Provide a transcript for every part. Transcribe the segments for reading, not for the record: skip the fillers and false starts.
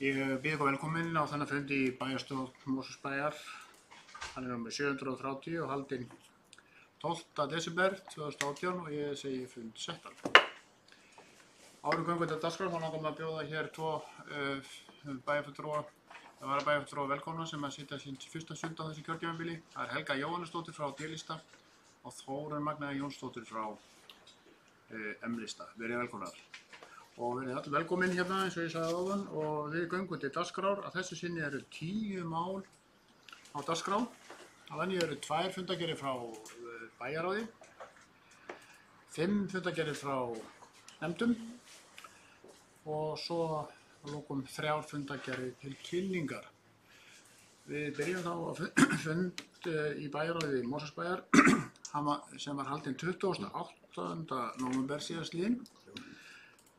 Ég býð ykkur velkomin á þennan fund í bæjarstjórn Mosfellsbæjar. Hann númer 730 og haldinn 12. desember 2018 og ég segi fund settan. Áður göngum til dagskrár þá langar maður að bjóða hér tvo bæjarfulltrúa, varabæjarfulltrúa velkomna sem að sitja sín fyrsta fund á þessu kjörtímabili. Það er Helga Jóhannesdóttir frá D-lista og Þórunn Magna Jónsdóttir frá M-lista. Verið velkomnar. Og verið allir velkomin hérna eins og ég sagði áðan og við göngum til dagskrár. Að þessu sinni eru 10 mál á dagskrá. Að venju eru 2 fundargerðir frá bæjarráði, 5 fundargerðir frá nefndum og svo að lokum 3 fundargerðir til kynningar. Við byrjum þá á fund í bæjarráði Mosfellsbæjar sem var haldinn 28. nóvember síðastliðinn.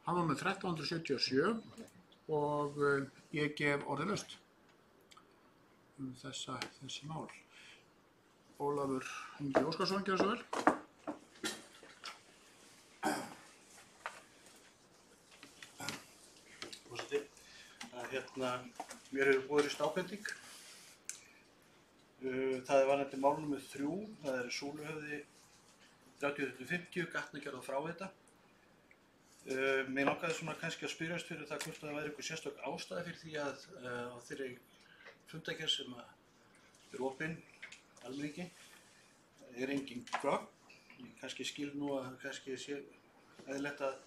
Hann var með 1377 og ég gef orðið þessi mál. Ólafur Ingi Óskarsson, gjörðu svo vel. Forseti, mér hefur borist ábending. Það er varðandi mál númer 3, það er Súluhöfði 3050, gatnagerð og frávita. Mér langaði svona kannski að spyrjast fyrir það hvort það væri einhver sérstök ástæða fyrir því að á þeirri fundargerð sem er opin almenningi er engin gögn. Ég kannski skil nú að kannski sé eðlilegt að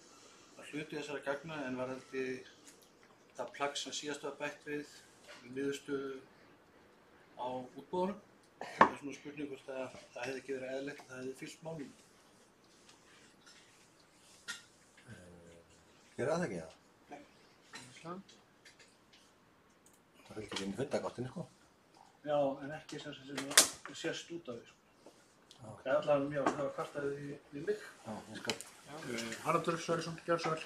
hluti þessara gagna en varðandi það plagg sem síðast var bætt við niðurstöðu á útboðunum. Það er svona spurning hvort að það hefði ekki verið eðlilegt að það hefði fylgt málum. Gerðu það ekki það? Nei. Það fylgdi ekki inn í fundagáttinni, sko. Já, en ekki sem sést út af því, sko. Það er allavega mjög að það var kvartaði við mig. Já, ég skal. Haraldur Sverrisson, gjörðu svo vel.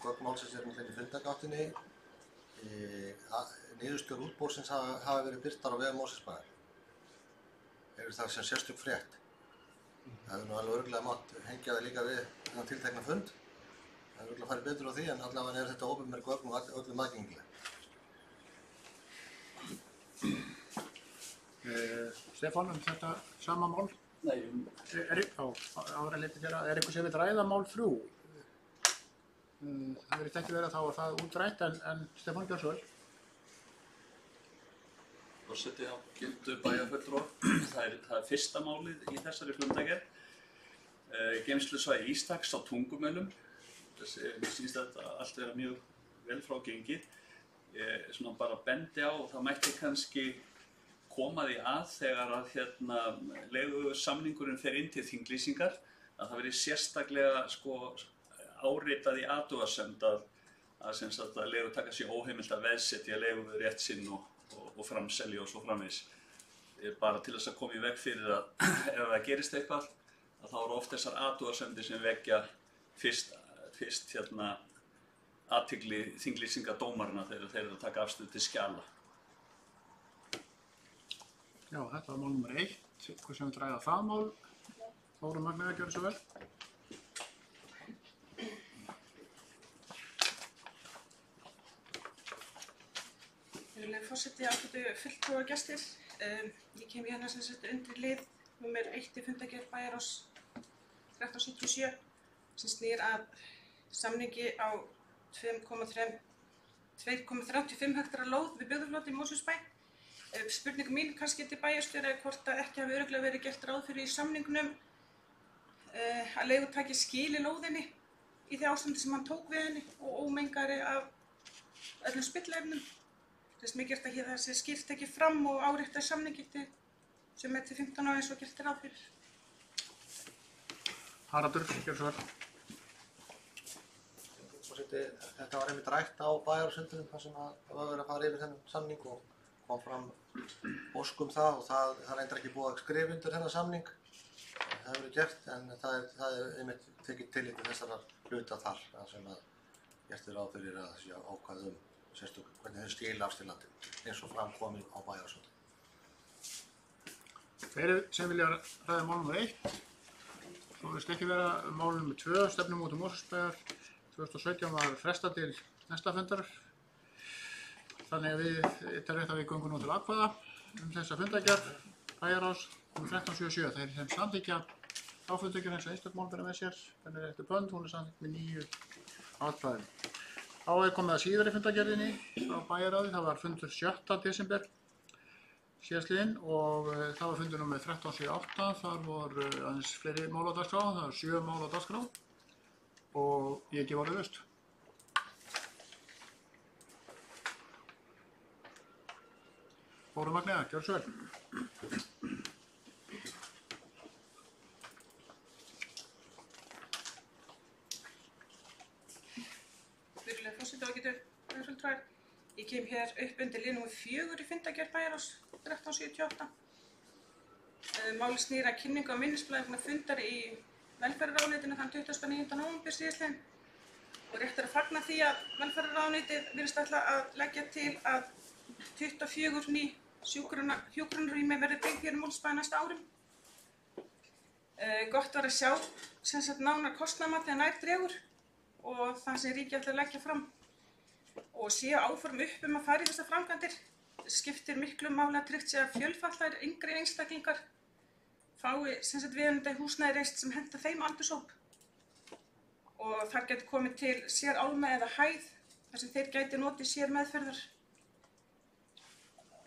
Gögn málsins inn í fundagáttinni. Niðurstöður útboðsins hafa verið birtar á vegum Mosfellsbæjar. Hefur það sem sérstök frétt. Það hefur nú alveg örugglega mátt hengja það líka við þennan tiltekna fund. Það hefur örugglega farið betur á því en allavega er þetta opinber gögn og öllum aðgengileg. Stefán, þetta sama mál? Nei. Er eitthvað sem við ræða mál 3? Það verið ekki verið að þá að það útrætt en Stefán, gjörðu svo vel. Forseti á gildu bæjarfulltrúa. Það er fyrsta málið í þessari fundargerð. Geymslusvæði ístaks á Tungumölum. Mér sýnst þetta allt vera mjög vel frá gengið. Ég svona bara bendi á og það mætti kannski koma því að þegar að leigusamningurinn fer inn til þinglýsingar að það verið sérstaklega áritað í athugasemd að leigutaka sé óheimilt að veðsetja leigurétt sinn og framselja og svo framvegis. Bara til þess að koma í veg fyrir að ef það gerist eitthvað að þá eru oft þessar athugasemdir sem vekja fyrst athygli þinglýsingadómarana þegar þeir eru að taka afstöðu til skjala. Já, þetta var mál nummer 1. Hvað sem við ræða það mál? Þórunn Magna, gjörðu svo vel. Forseti, ágætu fulltrúar gestir. Ég kem hérna sem sagt undir lið númer 1 í fundargerð bæjarráðs 1377 sem snýr að samningi á 2,35 hektara lóð við byggðarfljót í Mosfellsbæ. Spurning mín kannski til bæjarstjóra er hvort að ekki hafi örugglega verið gert ráð fyrir í samningnum að leigutaki skili lóðinni í því ástandi sem hann tók við henni og ómengari af öllum spillefnum. Þess mikilvægt að það sé skýrt ekki fram og árétta samningi sem er til 15 ára eins og gert ráð fyrir. Haraldur, gjörðu svo vel. Forseti, þetta var einmitt rætt á bæjarráðsfundinum þar sem það var verið að fara yfir þennan samning og kom fram ósk það og það reyndar ekki búið að skrifa undir þennan samning. Það hefur verið gert en það er einmitt tekið tillit til þessara hluta þar sem að gert er ráð fyrir að sé ákvæði sérstöku hvernig þau skila af landinu eins og fram komið á bæjarráðsfundi. Fleiri sem vilja ræða mál nummer 1. Svo virðist ekki vera mál nummer 2, stefnumótun Mosfellsbæjar 2017 var frestað til næsta fundar. Þannig að þetta er rétt að við göngum nú til atkvæða þessa fundargerð bæjarráðs 1377. Þeir sem samþykkja þá fundargerð eins og einstök mál bera með sér. Þannig er eftir bönd, hún er samþykkt með 9 atkvæðum. Þá er komið að síðari fundargerðinni frá bæjarráði. Það var fundur 7. desember síðastliðinn og það var fundur númer 1378. Þar voru aðeins fleiri mál á dagskrá. Það var 7 mál á dagskrá og ég gef orðið laust. Þóra Magnea, gjörðu svo vel. Virðulegur forseti og ágætu fulltrúar. Ég kem hér upp undir lið númer 4 í fundargerð bæjarráðs 1378. Málið snýr að kynningu á minnisblaði vegna fundar í velferðarráðuneytinu þann 29. nóvember síðastliðinn. Og rétt er að fagna því að velferðarráðuneytið virðist ætla að leggja til að 24 ný hjúkrunarrými verði byggð hér í Mosfellsbæ næsta árum. Gott var að sjá sem sagt nánar kostnaðarmat þegar nær dregur og það sem ríkið ætlar að leggja fram og séu áform upp að fara í þessar framkvæmdir. Skiptir miklu máli að tryggt sé að fjölfatlaðir yngri einstaklingar fái sem sagt viðunandi húsnæði reist sem henta þeim aldurshóp og þar getur komið til sér álma eða hæð þar sem þeir gæti notið sér meðferðar.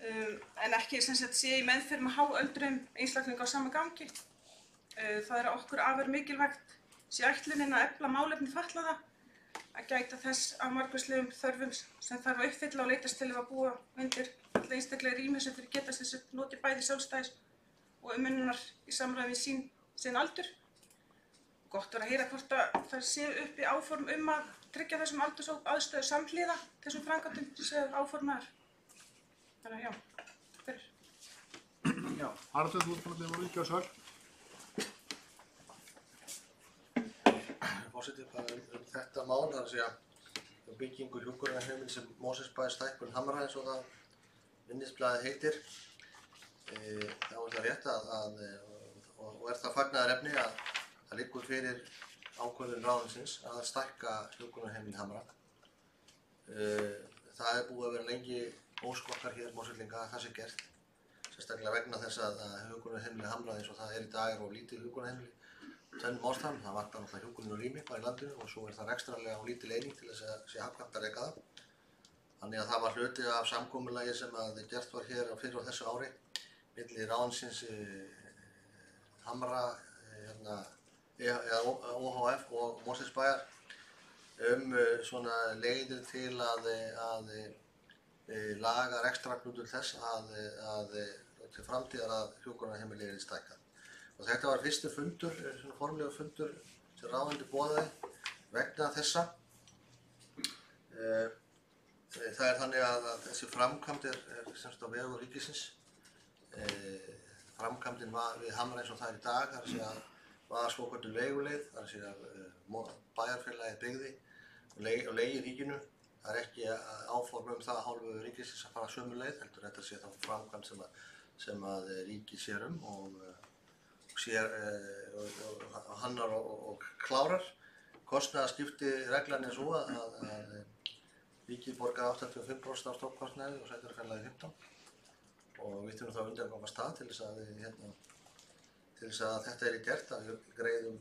En ekki sem sagt sé í meðferð með háöldruðum einstaklinga á sama gangi. Það er okkur afar mikilvægt sé ætlunin að efla málefni fatlaða, að gæta þess af margvíslegum þörfum sem þarf að uppfylla og leitast til að búa undir alla einstaklega rými sem þeir geta sem sagt notið bæði sjálfstæðis og umönnunar í samræmi við sinn aldur. Gott var að heyra hvort að það séu uppi áform að tryggja þessum aldurshóp aðstöðu samhliða þessum framkvæmdum sem séu áformaðar. Þannig að já, fyrir. Já, Haraldur, þú ert búin að byrja að gjörðu svo vel. Forseti, þetta mál, það er að segja byggingu hjúkrunarheimilis sem Mosfellsbæ stækkun Hamra eins og það minnisblaðið heitir. Þá er það rétt og er það fagnaðarefni að það liggur fyrir ákvörðun ráðuneytisins að stækka hjúkrunarheimili Hamra. Það er búið að vera lengi ósk okkar hér Mosfellinga að það sé gert, sérstaklega vegna þess að hjúkrunarheimili Hamra eins og það er í dag er of lítið hjúkrunarheimili. Tvennum ástæðum, það vantar náttúrulega hjúkrunarrými bara í landinu og svo er það rekstrarlega og lítil eining til þess að sé hagkvæmt að reka það. Þannig að það var hluti af samkomulagi sem að gert var hér fyrr á þessu ári milli ráðuneytisins Hamra, OHF og Mosfellsbæjar svona leiðir til að laga rekstrarknutul þess að til framtíðar að hjúkrunarheimili yrði stækkað. Og þetta var fyrsti fundur, svona formlegur fundur sem ráðuneytið boðaði vegna þessa. Það er þannig að þessi framkvæmd er semst á vegum ríkisins. Framkvæmdin við Hamra eins og það er í dag, það er að segja var svokölluð leiguleið, það er að segja bæjarfélagið byggði og leigi ríkinu. Það er ekki áform það hálfu ríkisins að fara sömu leið, heldur þetta sé þá framkvæmd sem að ríkið sér og hannar og klárar. Kostnaðarskipti reglan er svo að ríkið borgar 85% af stofnkostnaði og sveitarfélagið 15% og við þurfum þá að undirgangast það til þess að þetta er gert að við greiðum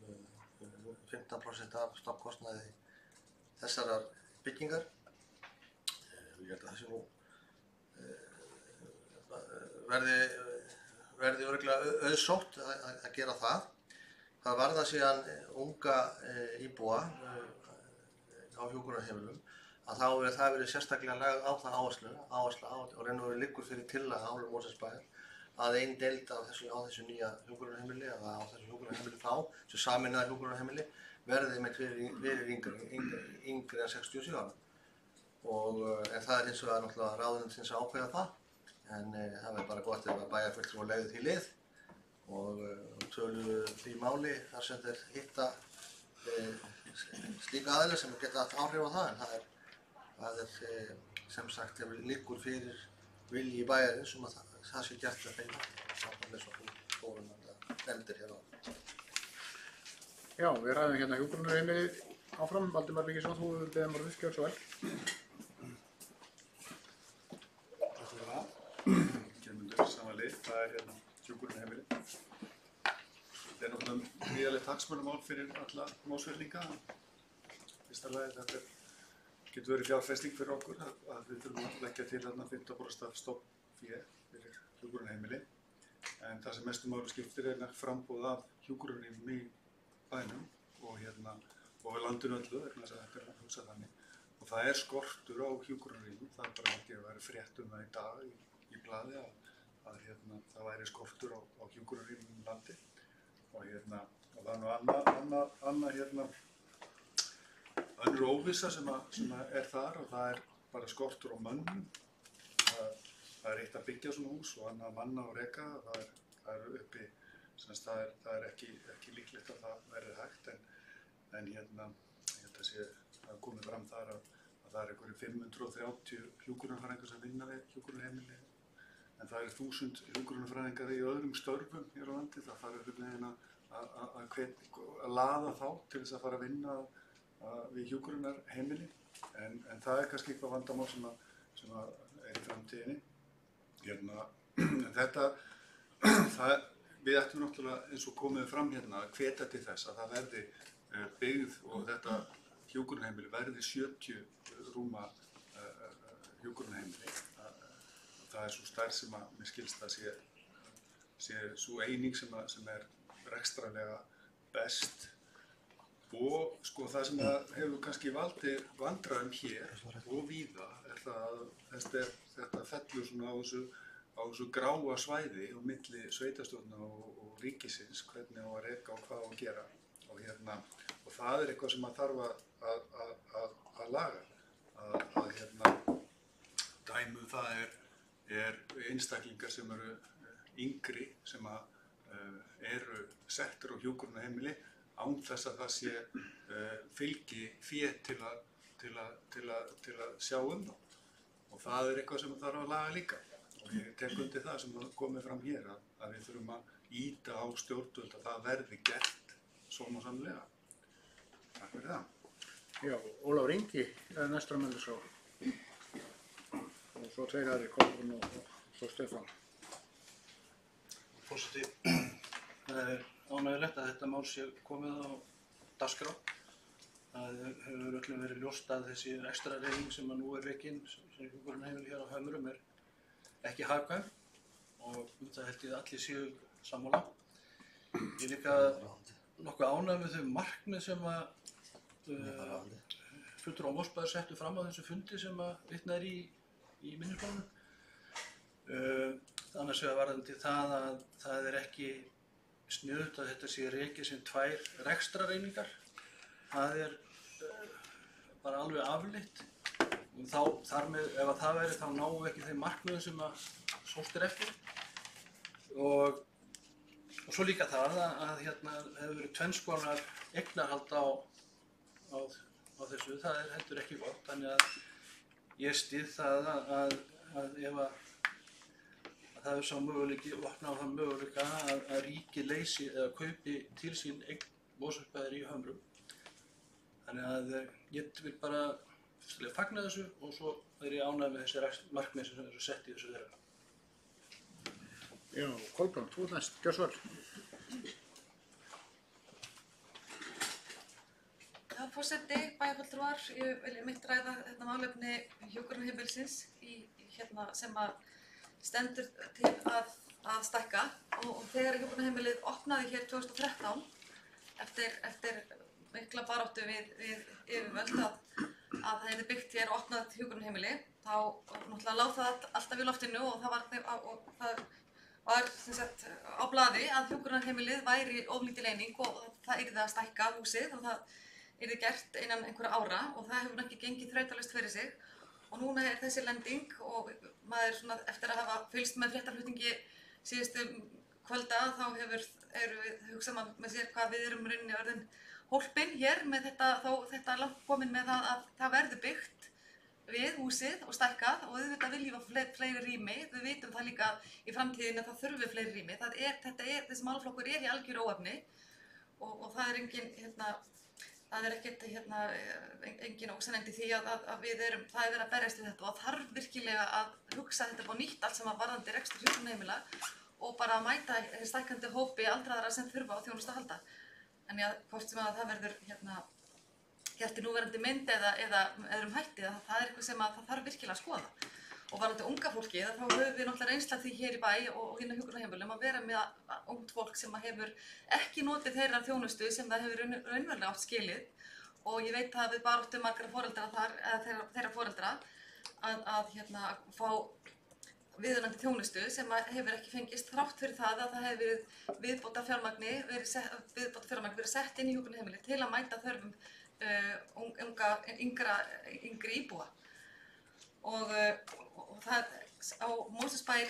15% af stofnkostnaði þessarar byggingar. Ég held að þessi nú verði örugglega auðsótt að gera það. Það varðar síðan unga íbúa á hjúkrunarheimilum að þá hefur það verið sérstaklega lagð á það áhersla og raun og veru liggur fyrir tillaga af hálfu Mosfellsbæjar að ein deild á þessu nýja hjúkrunarheimili eða á þessu hjúkrunarheimili þessu sameinaða hjúkrunarheimili verði með fyrir yngri en 67 ára. En það er hins vegar náttúrulega ráðuneytisins að ákveða það. En það verður bara gott ef að bæjarfulltrúar legðu því lið og töluðu því máli þar sem þeir hitta slíka aðila sem geta haft áhrif á það. En það er sem sagt liggur fyrir vilji bæjarins að það sé gert að þeim saman með svo fórum nefndir hér á. Já, við ræðum hérna hjúkrunarheimilið áfram, Valdimar Víkinsson, þú hefur beðið orðið, gjörðu svo vel. Takk fyrir það. Geirmundur, sama lið, það hérna hjúkrunarheimili. Þetta náttúrulega gríðarlegt hagsmunamál fyrir alla Mosfellinga. Fyrsta lagi þetta getur verið fjárfesting fyrir okkur að við þurfum að leggja til þarna 15% af stofnfé fyrir hjúkrunarheimili. En það sem mestu máli skiptir framboð af hjúkrunarheimilum í bænum og við landinu öllu, vegna þess að þetta að hugsa þannig. Og það skortur á hjúkrunarheimilum, það bara held ég að vera frétt það í dag í blaði að það væri skortur á hjúkrunarheimilum í landi. Og það nú annað önnur óvissa sem þar og það bara skortur á mönnum. Það eitt að byggja svona hús og annað að manna og reka, það uppi, það ekki líklegt að það verði hægt en ég held að það komið fram þar að það einhverjir 530 hjúkrunarfræðingar sem vinna við hjúkrunarheimili en það 1000 hjúkrunarfræðingar í öðrum störfum hér á landi, það þarf að laða þá til þess að fara að vinna við hjúkrunarheimili en það kannski eitthvað vandamál sem í framtíðinni. Við ættum náttúrulega eins og komið fram að hvetja til þess að það verði byggð og þetta hjúkrunarheimili verði 70 rúma hjúkrunarheimili. Það svo stærð sem mér skilst að sé svo eining sem rekstrarlega best. Og sko það sem hefur kannski valdið vandræðum hér og víða það að þetta fellur svona á þessu gráa svæði á milli sveitarstjórna og ríkisins, hvernig á að reka og hvað á að gera. Og það eitthvað sem þarf að laga. Dæmi það einstaklingar sem eru yngri sem eru settir á hjúkrunarheimili án þess að það sé fylgi fé til að sjá þá. Og það eitthvað sem þarf að laga líka. Og ég tek undir það sem komið fram hér að við þurfum að ýta á stjórnvöld að það verði gert sómasamlega. Takk fyrir það. Já, Ólafur Ingi næstur að melda svo. Og svo tveir aðrir, Kolbrún og svo Stefán. Forseti, það ánægjulegt að þetta mál sé komið á dagskrá. Það hefur öllum verið ljóst að þessi ekstra reyning sem nú rekin sem hjúkrunarheimili hér á Hömrum ekki hagkvæm og það held ég að allir séu sammála. Ég líka nokkuð ánægður með þau markmið sem fulltrúar Mosfellsbæjar settu fram á þessu fundi sem vitnað í minnisblaðinu. Annars vegar varðandi það að það ekki sniðugt að þetta sé rekið sem 2 rekstrareiningar. Það bara alveg afleitt. Þar með, ef það væri, þá náum við ekki þeim markmiðum sem sóst eftir. Og svo líka það að hefur verið tvenns konar eignarhald á þessu. Það heldur ekki gott. Þannig að ég styð það að ef það sá möguleiki, opna á þann möguleika að ríkið leysi eða kaupi til sín eign Mosfellsbæjar í Hömrum. Þannig að ég vil bara fagna þessu og svo ég ánægður með þessi markmið sem eru sett í þessu þeirra. Já, Kolbrún, þú næst, gjör svo vel. Já, forseti, bæjarfulltrúar, ég vil mitt ræða þetta málefni hjúkrunarheimilisins sem stendur til að stækka og þegar hjúkrunarheimilið opnaði hér 2013 eftir mikla baráttu við yfirvöld að það hefði byggt hér og opnað hjúkrunarheimili þá náttúrulega lá það alltaf í loftinu og það var sem sagt á blaði að hjúkrunarheimilið væri of lítil eining og það yrði að stækka húsið og það yrði gert innan einhverja ára og það hefur ekki gengið þrautalaust fyrir sig. Og núna þessi lending og maður svona eftir að hafa fylgst með fréttaflutningi síðustu kvölda þá hugsa maður með sér hvað við erum rauninni orðin hólpin hér með þetta langt komin með það að það verður byggt við húsið og stækkað og auðvitað viljum við fleiri rými. Við vitum það líka í framtíðinni að það þurfi fleiri rými. Þessi málaflokkur í algjöru óefni og það engin það er ekkert engin ósannindi því að það er verið að berjast við þetta og það þarf virkilega að hugsa þetta upp á nýtt allt sem að varðandi rekstur hjúkrunarheimila og bara að mæta stækkandi hópi aldraðra sem þurfa á þjónustu að halda. En hvort sem að það verður gert í núverandi mynd eða öðrum hætti, það er eitthvað sem að það þarf virkilega að skoða. Og varðandi unga fólki, þá höfum við náttúrulega reynsla því hér í bæ og hérna hjúkrunarheimilum að vera með ungt fólk sem hefur ekki notið þeirra þjónustu sem það hefur raunverulega átt skilið. Og ég veit að við baráttum margra foreldra þar, eða þeirra foreldra, að fá viðunandi þjónustu sem hefur ekki fengist þrátt fyrir það að það hefur verið viðbótarfjármagni verið sett inn í hjúkrunarheimili til að mæta þörfum yngri íbúa. Og það á Mosfellsbær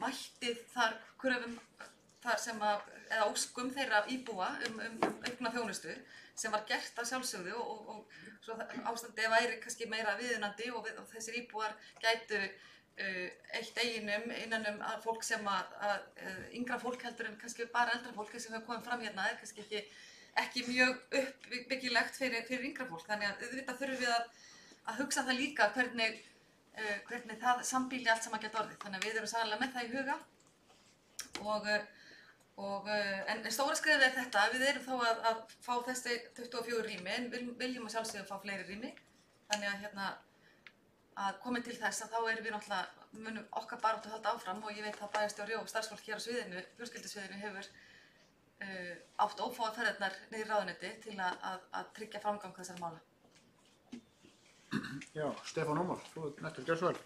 mætti þar kröfum eða óskum þeirra íbúa aukna þjónustu sem var gert að sjálfsögðu og svo ástandið væri kannski meira viðunandi og þessir íbúar gætu eitt eiginum innan fólk sem yngra fólk heldur en kannski bara eldra fólk sem hefur komið fram hérna er kannski ekki mjög uppbyggilegt fyrir yngra fólk. Þannig að auðvitað þurfum við að hugsa það líka hvernig það sambýli allt saman geta orðið. Þannig að við erum sannlega með það í huga en stóra skrefið er þetta, við erum þá að fá þessi 24 rými en viljum að sjálfsögðu fá fleiri rými. Þannig að komið til þess að þá erum við náttúrulega munum okkar baráttu halda áfram og ég veit að bæjarstjóri og starfsfólk hér á sviðinu, fjölskyldusviðinu hefur átt ófáar ferðirnar niður í ráðuneyti til að tryggja framgang þessara mála. Já, Stefán Ómar, þú ert næstur, gjörðu svo vel.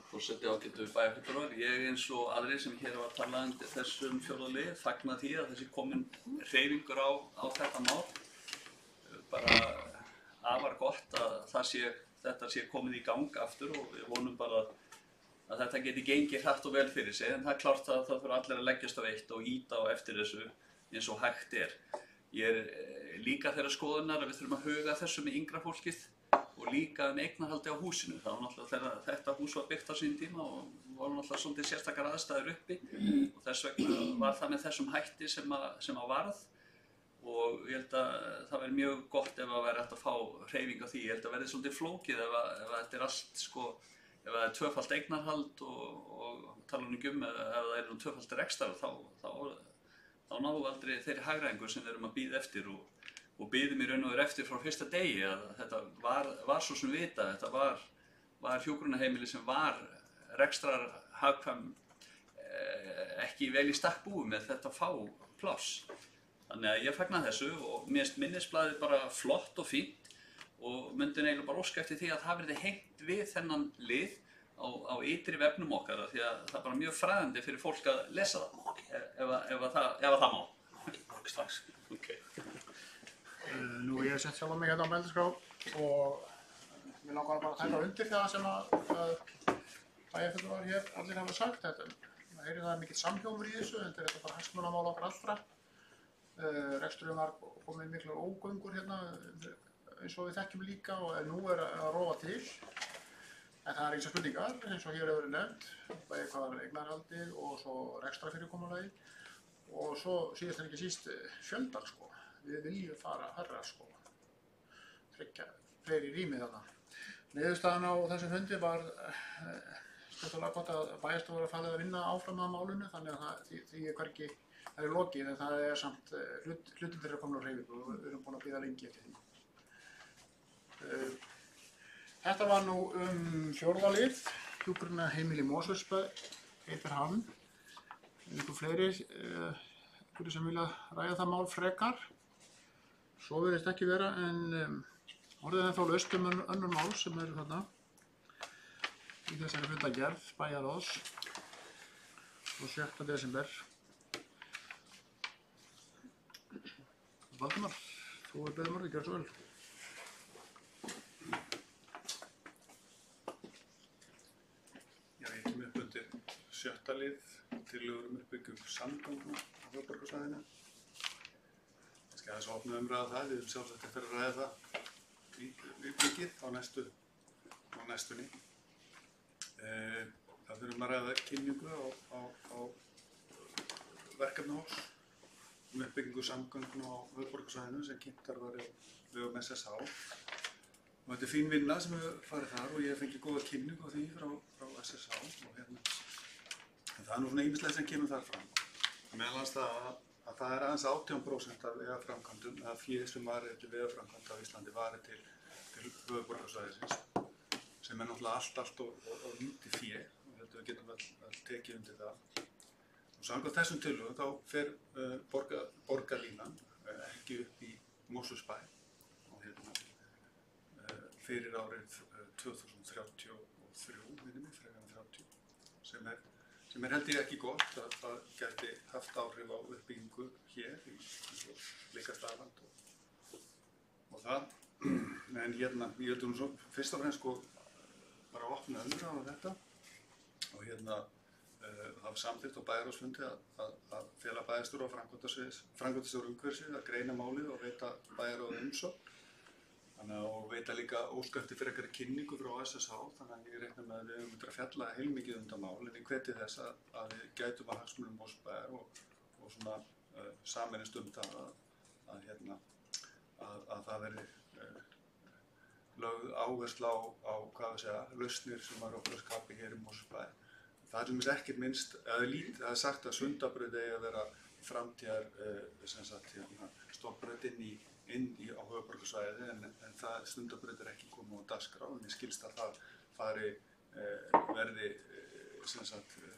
Forseti ágætu bæjarfulltrúar, ég eins og aðrir sem hér hafa talað undir þessum fjórða lið fagna því að þessi komin hreyfingur á þetta mál. Bara afar gott að þetta sé komið í gang aftur og við vonum bara að þetta geti gengið hratt og vel fyrir sig, en það er klárt að það þurfa allir að leggjast á eitt og ýta á eftir þessu eins og hægt er. Ég er líka þeirra skoðunar að við þurfum að huga þessu með yngra fólkið og líka eignarhaldi á húsinu. Það var náttúrulega þegar þetta hús var byggt á sín tíma og voru náttúrulega svolítið sérstakar aðstæður uppi og þess vegna var það með þessum hætti sem að varð og ég held að það verði mjög gott ef að væri hægt að fá hreyfing á því. Ég held að verði svolítið flókið ef þetta er allt ef það er tvöfalt eignarhald og tala ekki ef það er tvöfalt rekstar þá náum við aldrei þeirri hagræðingu sem við erum að bíða eftir og bíðum í raun og veru eftir frá fyrsta degi að þetta var svo sem vita, þetta var hjúkrunarheimili sem var rekstrarhagkvæm ekki vel í stakk búið með þetta fá pláss. Þannig að ég fagna þessu og mér finnst minnisblaðið bara flott og fínt og myndi eiginlega bara óska eftir því að það verði hengt við þennan lið á ytri vefnum okkar því að það er bara mjög fræðandi fyrir fólk að lesa það ef það má. Strax. Okay. Nú ég sett sjálf mig hérna á meðelskrá og mér langar bara að taka undir það sem að bæjarfulltrúar hér allir hafa sagt þetta. Það heyrir það mikill samhljómur í þessu, en þetta er bara hagsmunamál okkar allra. Reksturinn var komið miklar ógöngur hérna eins og við þekkjum líka og nú er að róa til. En það er eins og spurningar eins og hér hefur verið nefnt, bæði hvað var eignarhaldið og svo rekstrarfyrirkomulagið og svo síðast en ekki síst fjöldan sko. Við viljum fara hærra sko. Tryggja fleiri rými þarna. Niðurstaðan á þessum fundi var skemmtilega gott að bæjarstjóri var falið að vinna áfram að málinu þannig að því er hvergi það er lokið en það er samt hlutin þeirra komin á hreyfingu og við erum búin að bíða lengi eftir því. Þetta var nú fjórða lið, hjúkrunarheimili Mosfellsbæ heitir hann. Einhver fleiri sem vilja ræða það mál frekar. Svo virðist ekki vera en orðið er þá laust önnur mál sem eru þarna í þessari fundargerð bæjarráðs og 6. desember. Valdimar, þú beðum orðið, gjörðu svo vel. Já, ég kem upp undir 7. lið, tillögur uppbygging samgangna á höfuðborgarsvæðinu. Kannski aðeins að opna umræða það, við erum sjálfsagt eftir að ræða það í byggið á næstunni. Það þurfum að ræða kynningu á verkefnahóps uppbyggingu samgöngna á höfuðborgarsvæðinu sem kynntar var í vegum SSH. Og þetta fín vinna sem hefur farið þar og ég fengið góða kynning á því frá SSH og en það nú svona ýmislegt sem kemur þar fram. Meðal annars að það aðeins 18% af vegaframkvæmdum eða fé sem varið til vegaframkvæmda á Íslandi varið til höfuðborgarsvæðisins sem náttúrulega allt og lítið fé og þetta við getum all tekið undir það. Og samkvæmt þessum tillögum þá fer borgarlínan ekki upp í Mosfellsbæ og fyrir árið 2033 frekar en 30 sem held ég ekki gott að það gæti haft áhrif á uppbyggingu hér í líka staðland og það en ég heldur svo fyrst og fremst bara opna umræðu á þetta og það var samþykkt á bæjarráðsfundi að fela bæjarstjóra og framkvæmdastjóra umhverfisins að greina málið og veita bæjarráði umsögn og veita líka óska eftir frekari kynningu frá SSH þannig að ég reikna með að við höfum að fjalla heilmikið um þetta mál en ég hveti þess að við gætum að hagsmunum Mosfellsbæjar og svona sameinast um það að það verði lögð áhersla á lausnir sem var okkur að skapa hér í Mosfellsbæ. Það er til dæmis ekkert minnst, það er sagt að Sundabraut eigi að vera framtíðar stofnbraut inn á höfuðborgarsvæðið en það Sundabraut er ekki komið á dagskrá en ég skilst að það verði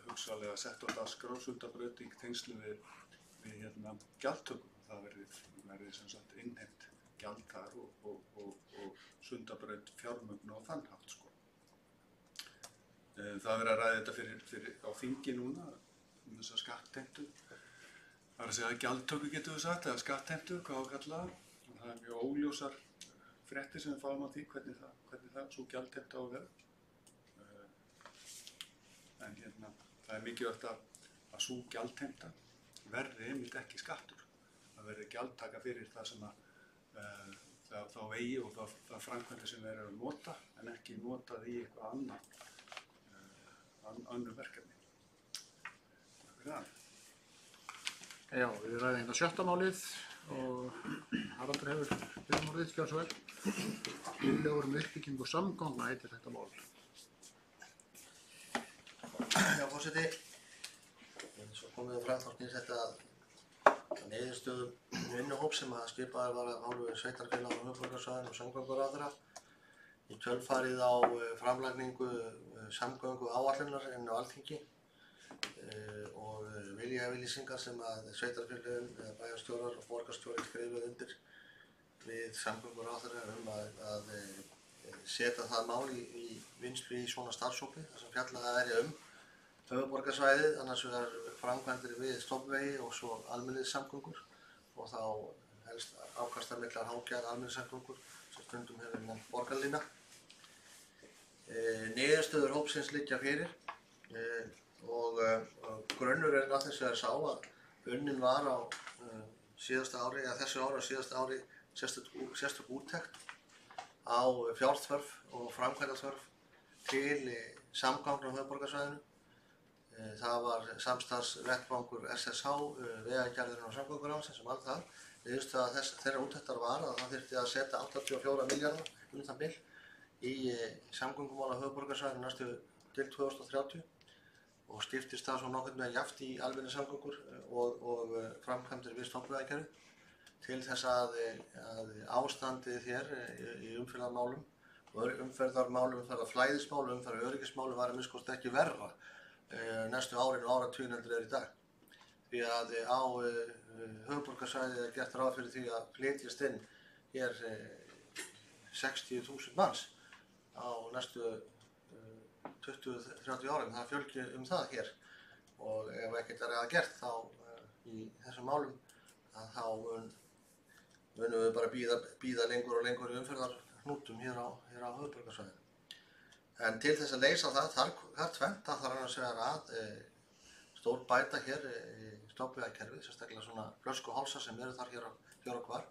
hugsanlega sett á dagskrá Sundabraut í tengslu við gjaldtöku. Það verði innheimt gjald þar og Sundabraut fjármögnu á þann hátt sko. Það verður að ræða þetta á þingi núna þessa skattheimtu. Það er að segja gjaldtöku getum við sagt eða skattheimtu, hvað á kalla það. Það er mjög óljósar fréttir sem við fáum á því hvernig það svo gjaldheimta á að vera. En það er mikilvægt að svo gjaldheimta verði einmitt ekki skattur. Það verði gjaldtaka fyrir það sem þá vegi og það framkvæmdir sem þeir eru að nota en ekki notað í eitthvað önnur verkefni. Takk fyrir það. Já, við ræðum hérna 7. málið og Haraldur hefur byrjumorðið, gjör svo vel. Tillögur uppbyggingu samgangna heitir þetta mál. Já, forseti, eins og komið fram þá snýst þetta niðurstöðum vinnuhóps sem að skipaður var af hálfu sveitarfélaga á höfuðborgarsvæðinu og samgönguráðherra í kjölfarið á framlagningu samgönguáætlunar inn á Alþingi og viljayfirlýsingar sem að sveitarfélögin, bæjarstjórar og borgarstjóri skrifuðu undir við samgönguráðherra að setja það mál í vinnslu í svona starfshópi þar sem fjallað væri höfuðborgarsvæðið, annars vegar framkvæmdir við stofnvegi og svo almenningssamgöngur og þá helst ákastamiklar hágæðar almenningssamgöngur sem stundum hefur nefnt borgarlína. Niðurstöður hópsins liggja fyrir og grunnurinn að þessu sá að unnin var á síðasta ári, eða þessu ári og síðasta ári sérstök úttekt á fjárþörf og framkvæmdaþörf til samgangna á höfuðborgarsvæðinu. Það var samstarfsvettvangur SSH, Vegagerðarinnar og Samgönguráðsins sem allt það. Niðurstaða þeirra úttektar var að það þyrfti að setja 84 milljarða það bil í samgöngumál á höfuðborgarsvæðinu næstu til 2030 og skiptist það svo nokkurn veginn jafnt í almenningssamgöngur og framkvæmdir við stofnvegakerfið til þess að ástandið hér í umferðarmálum og umferðarmálum, umferðarflæðismálum, umferðaröryggismálum var að minnst ekki verra næstu árin og áratugin heldur er í dag. Því að á höfuðborgarsvæðið er gert ráð fyrir því að flytjast inn hér 60.000 manns á næstu 20-30 árum. Það fjölgi það hér og ef ekkert er að gert þá í þessum málum þá munum við bara bíða lengur og lengur í umferðarhnútum hér á höfuðborgarsvæðinu. En til þess að leysa það þarf tvennt, það þarf annars vegar að stórbæta hér í stofnvegakerfið, sérstaklega svona flöskuhálsa sem eru þar hér og hvar.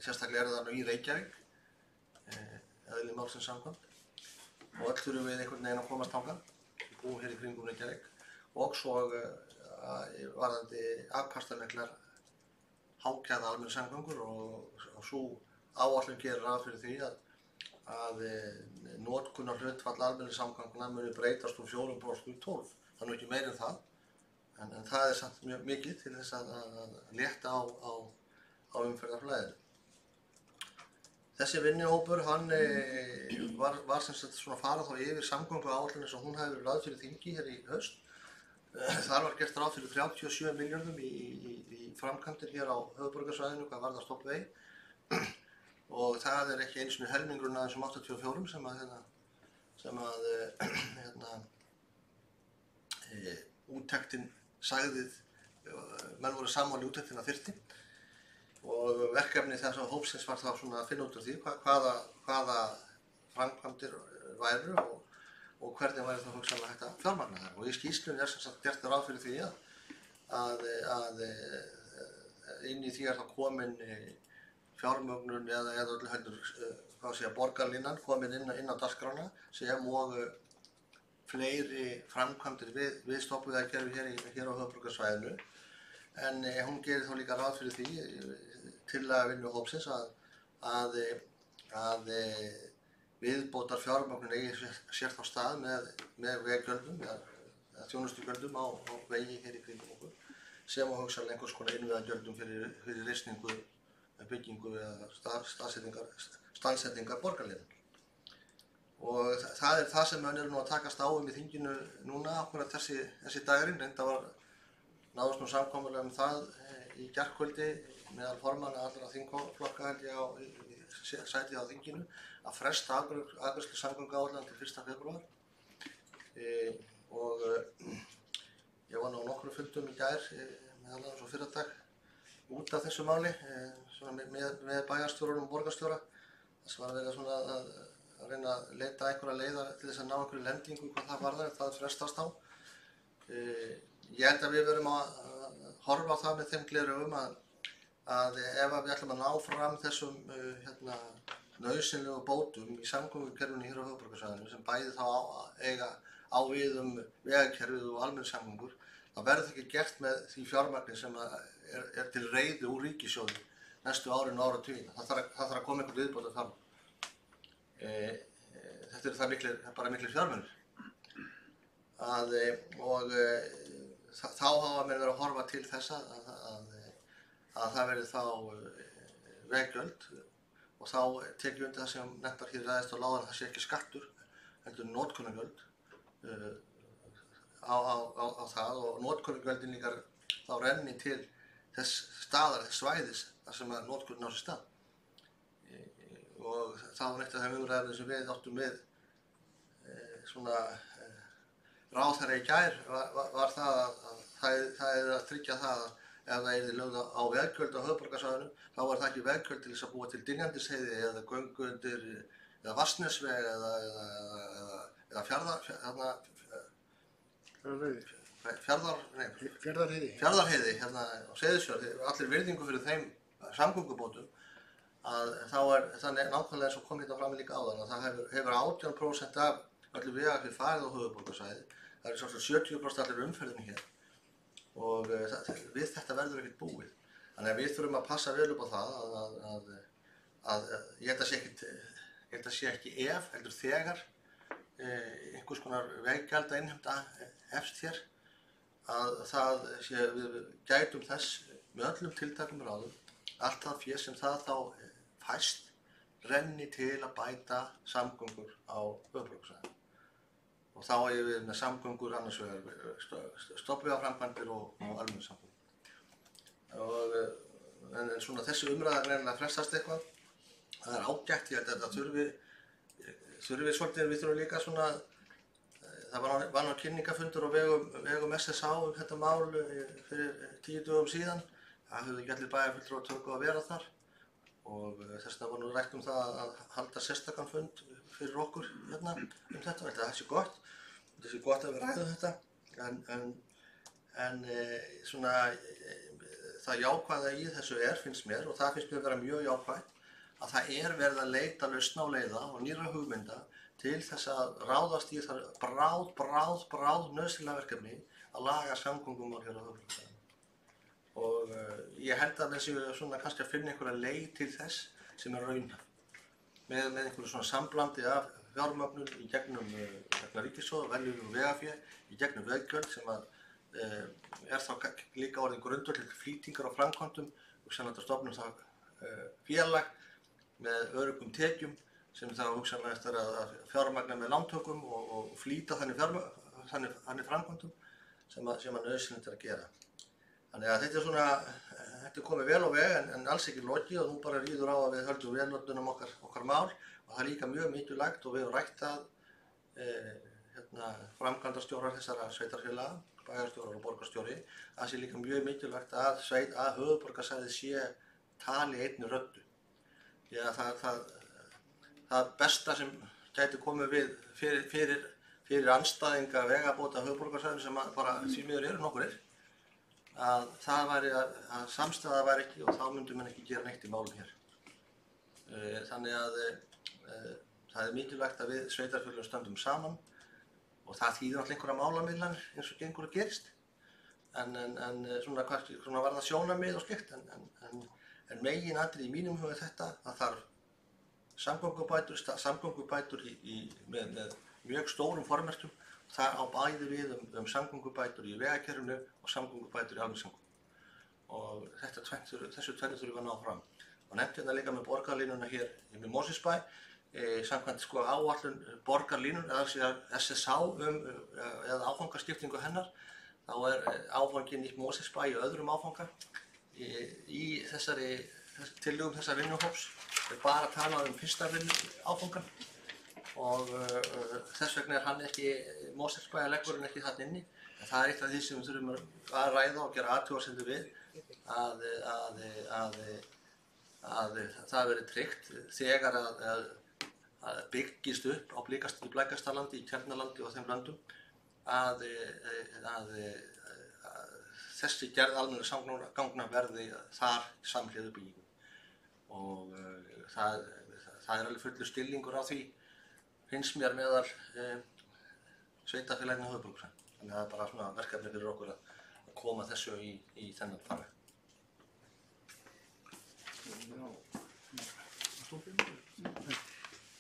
Sérstaklega eru það nú í Reykjavík, eðli málsins samkvæmt. Og öll þurfum við einhvern veginn að komast þangað, við búum hér í kringum Reykjavík. Og svo varðandi afkastamiklar hágæða almenningssamgöngur og sú áætlun gerir ráð fyrir því að notkunarhlutfall almenningssamgangna muni breytast úr 4% í 12%. Það er nú ekki meira en það, en það er samt mjög mikið til þess að létta á umferðarflæðinu. Þessi vinnuhópur, hann var sem sagt svona farað þá yfir samgönguáætlun eins og hún hefur verið lögð fyrir þingi hér í haust. Þar var gert ráð fyrir 37 milljörðum í framkvæmdir hér á höfuðborgarsvæðinu hvað varðar stofnvegi og það er ekki einu sinni helmingurinn af þessum 84 sem úttektin sagði, menn voru sammála í úttektina þyrfti og verkefni þessa hópsins var þá svona að finna út úr því hvaða framkvæmdir væru og hvernig væri það hugsanlega hægt að fjármagna þær. Og í skýrslunni sem sagt gert ráð fyrir því að inn í því er þá komin fjármögnun eða öllu heldur borgarlínan komin inn á dagskrána sem og fleiri framkvæmdir við stofnvegakerfi hér á höfuðborgarsvæðinu. En hún gerir þá líka ráð fyrir því tillaga vinnuhópsins að viðbótar fjármögnun eigi sér þá stað með veggjöldum eða þjónustugjöldum á vegi hér í kringum okkur sem og hugsanlega einhvers konar innviðagjöldum fyrir reisningu, byggingu eða staðsetningar borgarlína. Og það er það sem menn eru nú að takast á í þinginu núna akkúrat þessi dagurinn. Reyndar náðust nú samkomulag það í gærkvöldi meðal formanna allra þingflokka held ég sæti á þinginu að fresta afgreiðslu samgönguáætlunar til 1. febrúar. Og ég var nú á nokkrum fundum í gær meðal annars á fyrradag út af þessu máli með bæjarstjórum og borgarstjóra. Þess var verið svona að reyna að leita einhverja leiðar til þess að ná einhverju lendingu hvað það varðar, það frestast á. Ég held að við verum að horfa á það með þeim gleraugum að ef við ætlum að ná fram þessum nauðsynlegu bótum í samgöngukerfinu hér á höfuðborgarsvæðinu sem bæði þá eiga á við vegakerfið og almenningssamgöngur, þá verður það ekki gert með því fjármagni sem er til reiðu úr ríkissjóði næstu árin og áratugina. Það þarf að koma einhver viðbótar fjármagn. Þetta eru bara miklir fjármunir þá hafa menn verið að horfa til þess að það verði þá veggjöld og þá tekið undir það sem nefndar hér ræðist á láðan að það sé ekki skattur heldur notkunargjöld á það og notkunargjöldin líka þá renni til þess staðar, þess svæðis þar sem að notkunin á sér stað. Og það var eitt af þeim umræðum sem við áttum við ráðherra í gær var það að það er að tryggja það að ef það yrði lögð á veggjöld á höfuðborgarsvæðinu þá var það ekki veggjöld til þess að búa til Dynjandisheiði eða göngu undir eða Vatnsnesveg eða Fjarðarheiði á Seyðisfjörði, allir virðingu fyrir þeim samgöngubótum að þá er það nákvæmlega eins og kom hérna fram líka áðan að það hefur 18% af öllu vegaflug farið á höfuðborgarsvæði. Það eru svona 70% allir umferðinni hér og við þetta verður ekkert búið. Þannig að við þurfum að passa vel upp á það að ég held að sé ekki ef, heldur þegar einhvers konar veggjalda innheimta hefst hér að við gætum þess með öllum tiltækum ráðum allt það fé sem það þá fæst renni til að bæta samgöngur á höfuðborgarsvæðinu. Og þá er við með samgöngur annars vegar stofnvegaframkvæmdir og almenningssamgöngur. En svona þessi umræða reynilega frestast eitthvað. Það er ágætt, ég held að þetta þurfi svolítið, við þurfum líka svona, það var nú kynningafundur á vegum SSH þetta mál fyrir 10 dögum síðan. Það höfðu ekki allir bæjarfulltrúar tök að vera þar og þess vegna var nú rætt það að halda sérstakan fund fyrir okkur hérna þetta. Það sé gott. Það sé gott að við ræðum þetta en svona það jákvæða í þessu finnst mér og það finnst mér vera mjög jákvætt að það verið að leita lausna á leiða og nýrra hugmynda til þess að ráðast í það bráð nauðsynlega verkefni að laga samgöngumál hér á höfuðborgarsvæðinu. Og ég held að við séum svona kannski að finna einhverja leið til þess sem er raunhæf. Með einhverju svona samblandi af fjármögnun í gegnum ríkissjóð, venjulegum vegafé, í gegnum veggjöld sem að er þá líka orðin grundvöll til flýtingar á framkvæmdum og sennilega stofnum þá félag með öruggum tekjum sem þá hugsanlega eftir að fjármagna með lántökum og flýta þannig framkvæmdum sem að nauðsynlegt er að gera. Þannig að þetta er svona, þetta er komið vel á veg en alls ekki lokið og nú bara ríður á að við höldum velvörðunum okkar mál og það er líka mjög mikilvægt og við höfum rætt það framkvæmdastjórar þessara sveitarfélaga, bæjarstjórar og borgarstjóri, það sé líka mjög mikilvægt að höfuðborgarsvæðið sé tali einni röddu. Því að það besta sem gæti komið við fyrir andstæðinga vegabóta höfuðborgarsvæðinu sem bara því miður eru nokkurir, að það væri að samstæða væri ekki og þá myndum við ekki gera neitt í málum hér. Þannig að það er mikilvægt að við sveitarfélögum stöndum saman og það þýðir alltaf einhverja málamiðlanir eins og gengur og gerist. En svona var það sjónarmið og slíkt en meginatriði í mínum huga þetta að þarf samgöngubætur með mjög stórum formerkjum. Það á bæði við samgöngubætur í vegakerfinu og samgöngubætur í almenningssamgöngum. Og þessu tvennu þurfum við að ná fram. Og nefndi hérna líka með borgarlínuna hér með Mosfellsbæ, samkvæmt áætlun borgarlínun, eða SSH eða áfangaskiptingu hennar, þá er áfanginn í Mosfellsbæ í öðrum áfanga. Í tillögum þessa vinnuhóps er bara talað fyrsta áfangan. Og þess vegna er hann ekki, Mosfellsbæjarleggurinn ekki þarna inni. En það er eitt af því sem við þurfum að ræða og gera athugasemdir við að það verði tryggt þegar að byggist upp á Blækastalandi, í Tjarnarlandi og þeim löndum að þessi gerð almennra samgangna verði þar samhliða byggingum. Og það er alveg fullur skilningur á því finnst mér meðal sveitarfélaginu á höfuðborgarsvæðinu. Þannig að það er bara svona verkefni fyrir okkur að koma þessu í þennan farveg.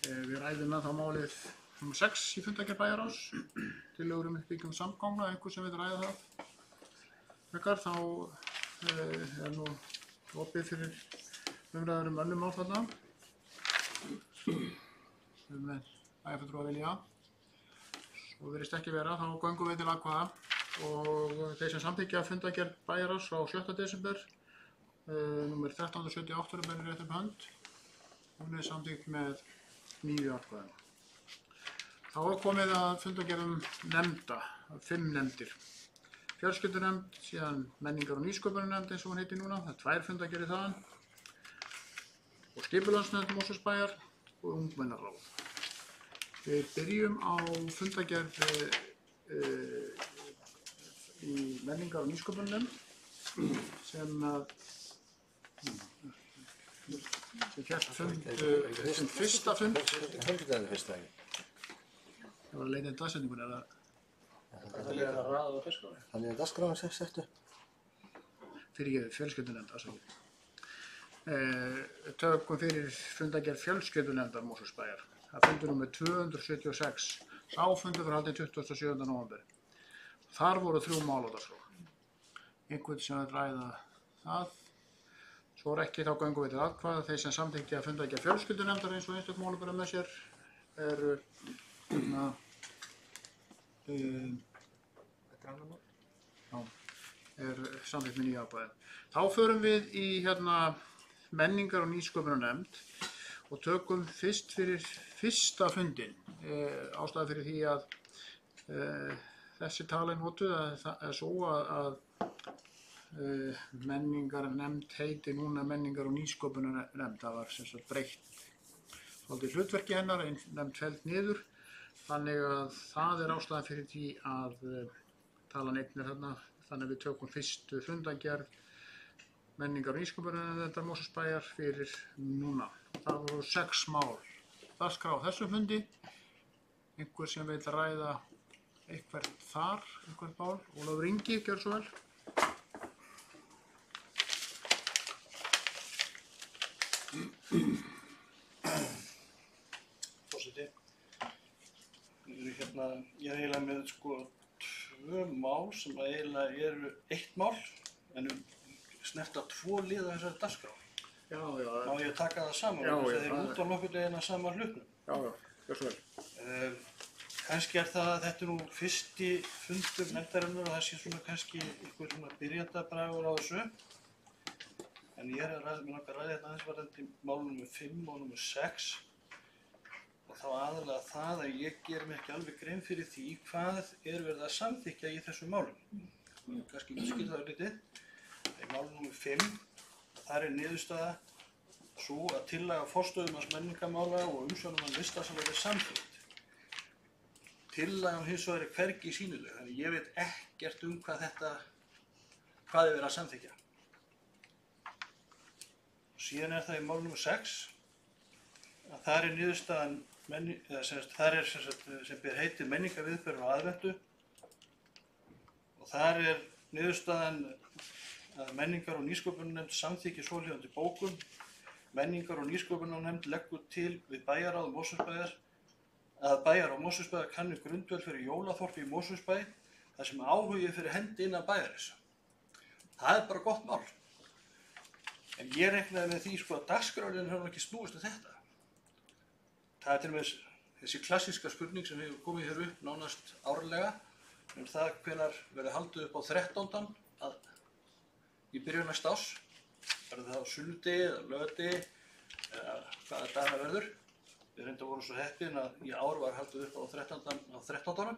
Við ræðum þá málið nr. 6 í fundargerð bæjarráðs, tillögur uppbyggingu samgangna, einhver sem vil ræða það. Frekar þá er nú opið fyrir umræður önnur mál þarna. Bæjarfulltrúar vilja. Svo virðist ekki vera, þá göngum við til atkvæða og þeir sem samþykkja fundargerð bæjarráðs frá 7. desember, númer 1378 er rétt upp hönd. Hún er samþykkt með 9 atkvæðum. Þá er komið að fundargerðum nefnda, 5 nefndir. Fjölskyldunefnd, síðan menningar- og nýsköpunarnefnd eins og hún heitir núna, það er 2 fundargerðir þaðan. Og skipulagsnefnd Mosfellsbæjar og ungmennaráð. Við byrjum á fundargerð í menningar- og nýsköpunarnefnd sem hélt fund sem fyrsta fund. Fundurinn fyrsta ekki. Það var að leita dagsetningun eða? Þannig að dagskráin sett upp. Fyrirgefið, fjölskyldunefnd, afsakið. Tökum fyrir fundargerð fjölskyldunefndar Mosfellsbæjar. Það er fundur númer 276. Sá fundur var haldinn 27. nóvember. Þar voru 3 mál á dagskrá. Einhvern sem vil ræða það. Svo er ekki, þá göngum við til atkvæða. Þeir sem samþykkja fundargerð fjölskyldunefndar eins og einstök mál bara með sér eru samþykkt með 9 atkvæði. Þá förum við í menningar- og nýsköpunarnefnd og tökum fyrst fyrir fyrsta fundinn. Ástæða fyrir því að þessi tala er notuð er svo að menningarnefnd heiti núna menningar- og nýsköpunarnefnd. Það var sem sagt breytt svolítið hlutverki hennar, nefnd felld niður. Þannig að það er ástæða fyrir því að talan einn er þarna. Þannig að við tökum fyrstu fundargerð menningar- og nýsköpunarnefndar Mosfellsbæjar fyrir núna. Það voru 6 mál. Dagskrá á þessum fundi. Einhver sem vil ræða eitthvert þar, eitthvert mál. Ólafur Ingi, gjör svo vel. Forseti. Ég er eiginlega með sko 2 mál sem eiginlega eru 1 mál en snerta 2 liða þessari dagskrá. Já. Má ég taka það saman? Já, Þeir eru út á nokkur leginn að sama hlutnum. Já, gjör svo vel. Kannski það að þetta nú fyrsti fundur nefndarinnar og það sé svona kannski einhver svona byrjandabragur á þessu. En ég er að mér langar að ræða hérna aðeins varðandi málum nr. 5 og nr. 6. Og þá aðalega það að ég ger mér ekki alveg grein fyrir því hvað verið að samþykkja í þessum málum. Kannski útskýra það lítið. Í málum nr. 5, þar niðurstaða svo að tillaga forstöðumanns menningarmála og umsjónarmanns listasala verði samþykkt. Tillagan hins vegar hvergi sýnileg, þannig ég veit ekkert hvað verið að samþykkja. Síðan það í mál nr. 6 að þar niðurstaðan sem ber heitið menningarviðburður á aðventu og þar niðurstaðan að menningar- og nýsköpunarnefnd samþykki svohljóðandi bókun. Menningar- og nýsköpunarnefnd leggur til við bæjarráð Mosfellsbæjar að bæjarráð Mosfellsbæjar kanni grundvöll fyrir jólaþorpi í Mosfellsbæ þar sem áhugi fyrir hendi innan bæjarins. Það bara gott mál. En ég reiknaði með því sko að dagskrárliðin hefur ekki snúist þetta. Það til og með þessi klassíska spurning sem hefur komið hér upp nánast árlega það hvenær verður haldið upp á 13. Í byrjun næsta árs. Verður það á sunnudegi eða laugardegi eða hvaða dag það verður. Við reyndar vorum svo heppin að í ár var haldið upp á 13.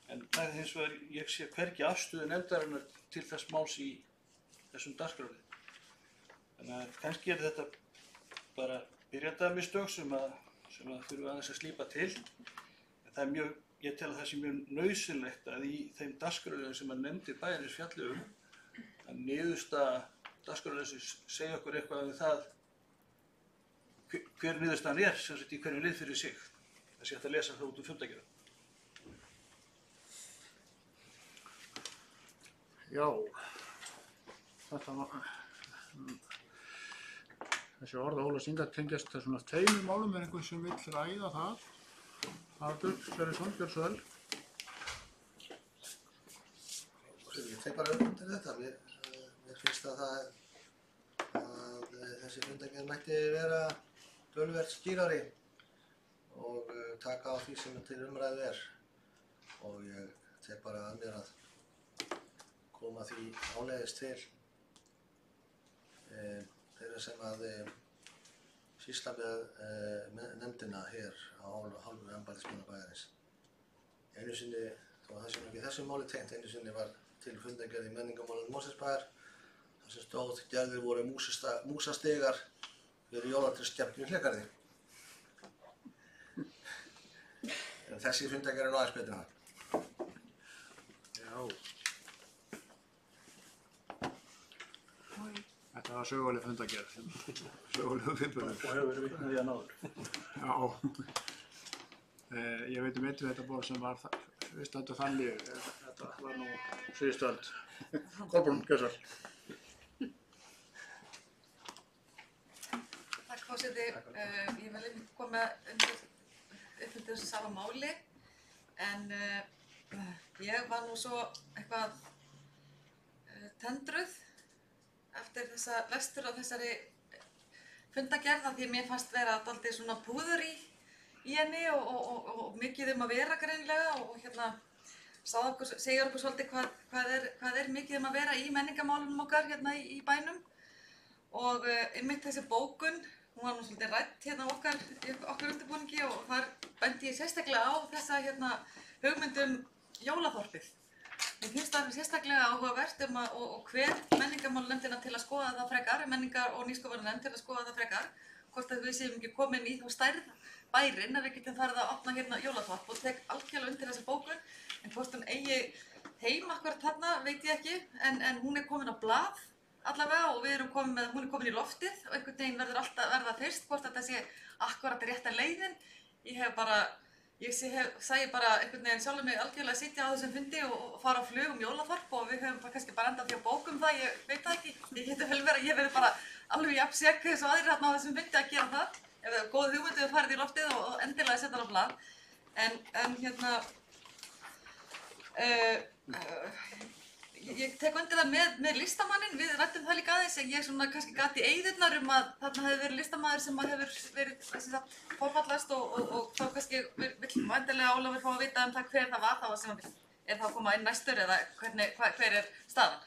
En það hins vegar ég sé hvergi afstöðu nefndarinnar til þess máls í þessum dagskrárlið. Þannig að kannski þetta bara byrjandamistök sem þurfum aðeins að slípa til. En það ég tel að það sé mjög nauðsynlegt að í þeim dagskrárliðum sem að nefndir bæjarins fjalli að niðurstaða dagskrárliðsins segja okkur eitthvað um það hver niðurstaðan sem sagt í hverju lið fyrir sig. Það sé hægt að lesa það út úr fundargerðum. Já, þessi orð að Ólafs Inga tengjast svona 2 málum einhver sem vill ræða það. Haraldur Sverrisson, gjör svo vel. Ég tek bara undir þetta. Mér finnst að þessi fundargerð mætti vera töluvert skýrari og taka á því sem til umræðu og ég tek bara að mér að koma því áleiðis til þeirra sem að sýsla með nefndina hér á hálfu embættismanna bæjarins. Einu sinni, þó það sem ekki þessu máli tengt, einu sinni var til fundargerð í menningarmálum Mosfellsbæjar þar sem stóð gerðir voru músastigar fyrir jólatrésskemmtun í Hlégarði. En þessi fundargerð nú aðeins betur en það. Já. Þetta var söguleg fundargerð, sögulegur viðburður. Og hefur verið vitni því að náður. Já. Ég veit um þetta ból sem var viðstaddur þannig. Þetta var nú síðustu öld. Kolbrún, gjör svo vel. Takk forseti. Ég vil einmitt koma upp undir þessu sama máli en ég var nú svo eitthvað tendruð eftir þessa lestur á þessari fundargerð því mér fannst vera dálítið svona púður í henni og mikið að vera greinilega og segja okkur svolítið hvað er mikið að vera í menningarmálunum okkar hérna í bænum og einmitt þessi bókun, hún var nú svolítið rædd hérna okkar undirbúningi og þar bendi ég sérstaklega á þessa hugmyndum jólaþorpið. Mér finnst það sérstaklega áhugavert og hver menningarmálanefndina til að skoða það frekar, menningar- og nýsköpunarnefnd til að skoða það frekar, hvort að við séum ekki komin í þá stærð bærin að við getum farið að opna hérna jólaþorp og tek algjörlega undir þessa bókun, en hvort hún eigi heim akkúrat þarna veit ég ekki, en hún er komin á blað allavega og hún er komin í loftið og einhvern veginn verður alltaf verða fyrst hvort þetta sé akkúrat rétta leiðin. Ég hef bara Ég sæi bara einhvern veginn sjálfur mig algjörlega sitja á þessum fundi og fara á flug Jólaþorp og við höfum kannski bara endað því að bókum það, ég veit það ekki. Ég geti vel verið að ég verið bara alveg jafn sekk eins og aðrir hérna á þessum fundi að gera það. Ef það er góð hugmynd við farið í loftið og endilega setja það á blað. En hérna, ég tek undir það með listamanninn, við rættum það líka aðeins en ég svona kannski gat í eyðurnar að þarna hefði verið listamaður sem hefur verið forfallast og þá kannski vill væntanlega Ólafur fá að vita það hver það var sem er þá að koma inn næstur eða hver er staðan,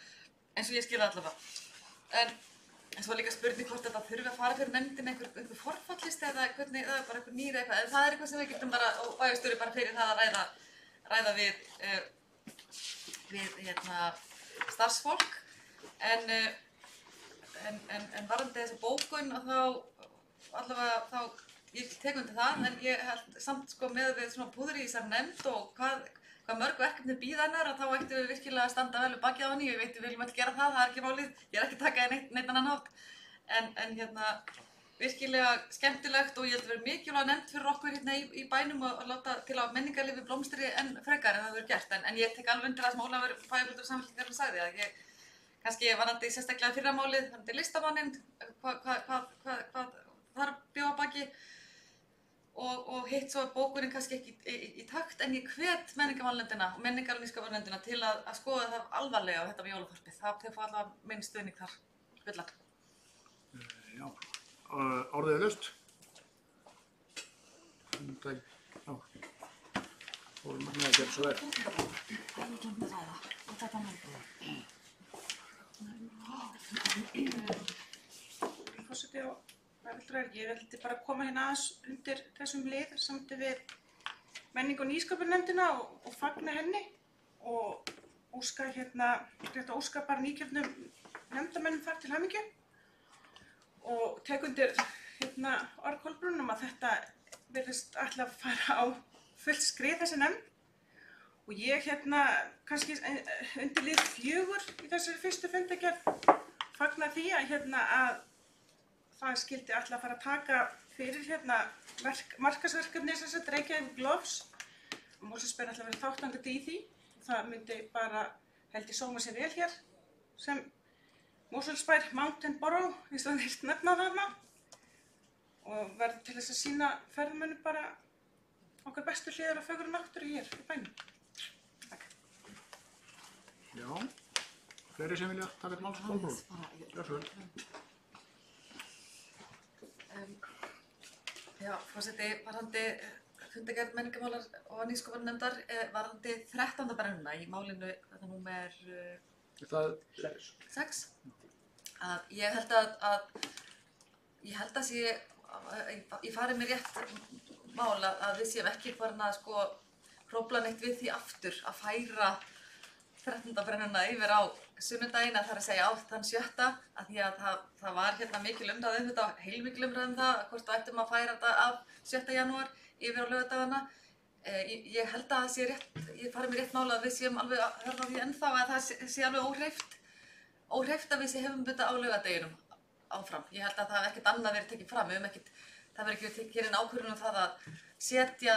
eins og ég skil allavega. En svo líka spurning hvort þetta þurfi að fara fyrir nefndin einhver forfallist eða hvernig, eða bara einhver nýr eitthvað, en það er eitthvað sem við getum bara, og bæjarstjóri bara fyrir það að ræða við starfsfólk, en varðandi þessa bókun og þá ég tek undir það, en ég held samt sko með við svona púður í þessar nefnd og hvað mörg verkefni bíða hennar að þá ættum við virkilega að standa vel við bakið á henni, ég veit við viljum öll gera það er ekki málið, ég er ekki að taka neitt annan hátt, en virkilega skemmtilegt og ég held að vera mikilvæg nefnd fyrir okkur hérna í bænum og láta til að menningarlífi blómstri enn frekar en það verður gert, en ég tek alveg undir það sem Ólafur bæjarfulltrúi Samfylkingarinnar sagði að ég kannski varðandi sérstaklega fyrramálið, varðandi listamanninn, hvað þar bjó að baki og hitt svo bókurinn kannski ekki í takt, en ég hvet menningarmálnefndina og menningar- og nýsköpunarnefndina til að skoða það alvarlega á þetta með Jólaþorpið. Þau fá allavega minn stuðning þar, fullan. Já, orðið er laust. Já, fórum að gera svo vel. Forseti og bæjarfulltrúar, ég vildi bara koma hérna aðeins undir þessum lið samt við menning- og nýsköpunarnefndina og fagna henni og óska bara nýkjörnum nefndarmönnum þar til hamingju og tek undir orð Kolbrúnar að þetta virðist ætla að fara á fullt skrið þessi nefnd og ég kannski undir lið 4 í þessari fyrstu fundargerð fagna því að það skildi ætla að fara að taka fyrir markaðsverkefni sem Reykjavík Gloves og Mosfellsbær ætla að vera þátttakandi í því. Það myndi bara held ég sóma sér vel hér sem Mosfellsbær Mountain Borough, eins og þeir nefna þarna og verður til þess að sýna ferðamönnum bara okkar bestu hliðar og fögru náttúru hér í bænum. Takk. Já, fleiri sem vilja taka til máls Kolbrún? Gjör svo vel. Já, forseti, varðandi fundargerð menningarmálar og nýsköpunarnefndar, varðandi 13. brennuna í málinu, þetta númer 6, að ég held að ég fari með rétt mál að við séum ekki farin að hrófla neitt við því aftur að færa 13. brennuna yfir á sunnudaginn, það er að segja á þann 7. að því að það var mikil umræða þetta, heilmikil umræða það, hvort við ættum að færa þetta af 7. janúar yfir á laugardagana. Ég held að það sé rétt, ég fari með rétt mál að við séum alveg að hörða því ennþá að það sé alveg óhreyft að við hefum þetta á laugardeginum áfram. Ég held að það hef ekkert annað verið tekið fram, það verið ekki tekið inn ákvörðun það að setja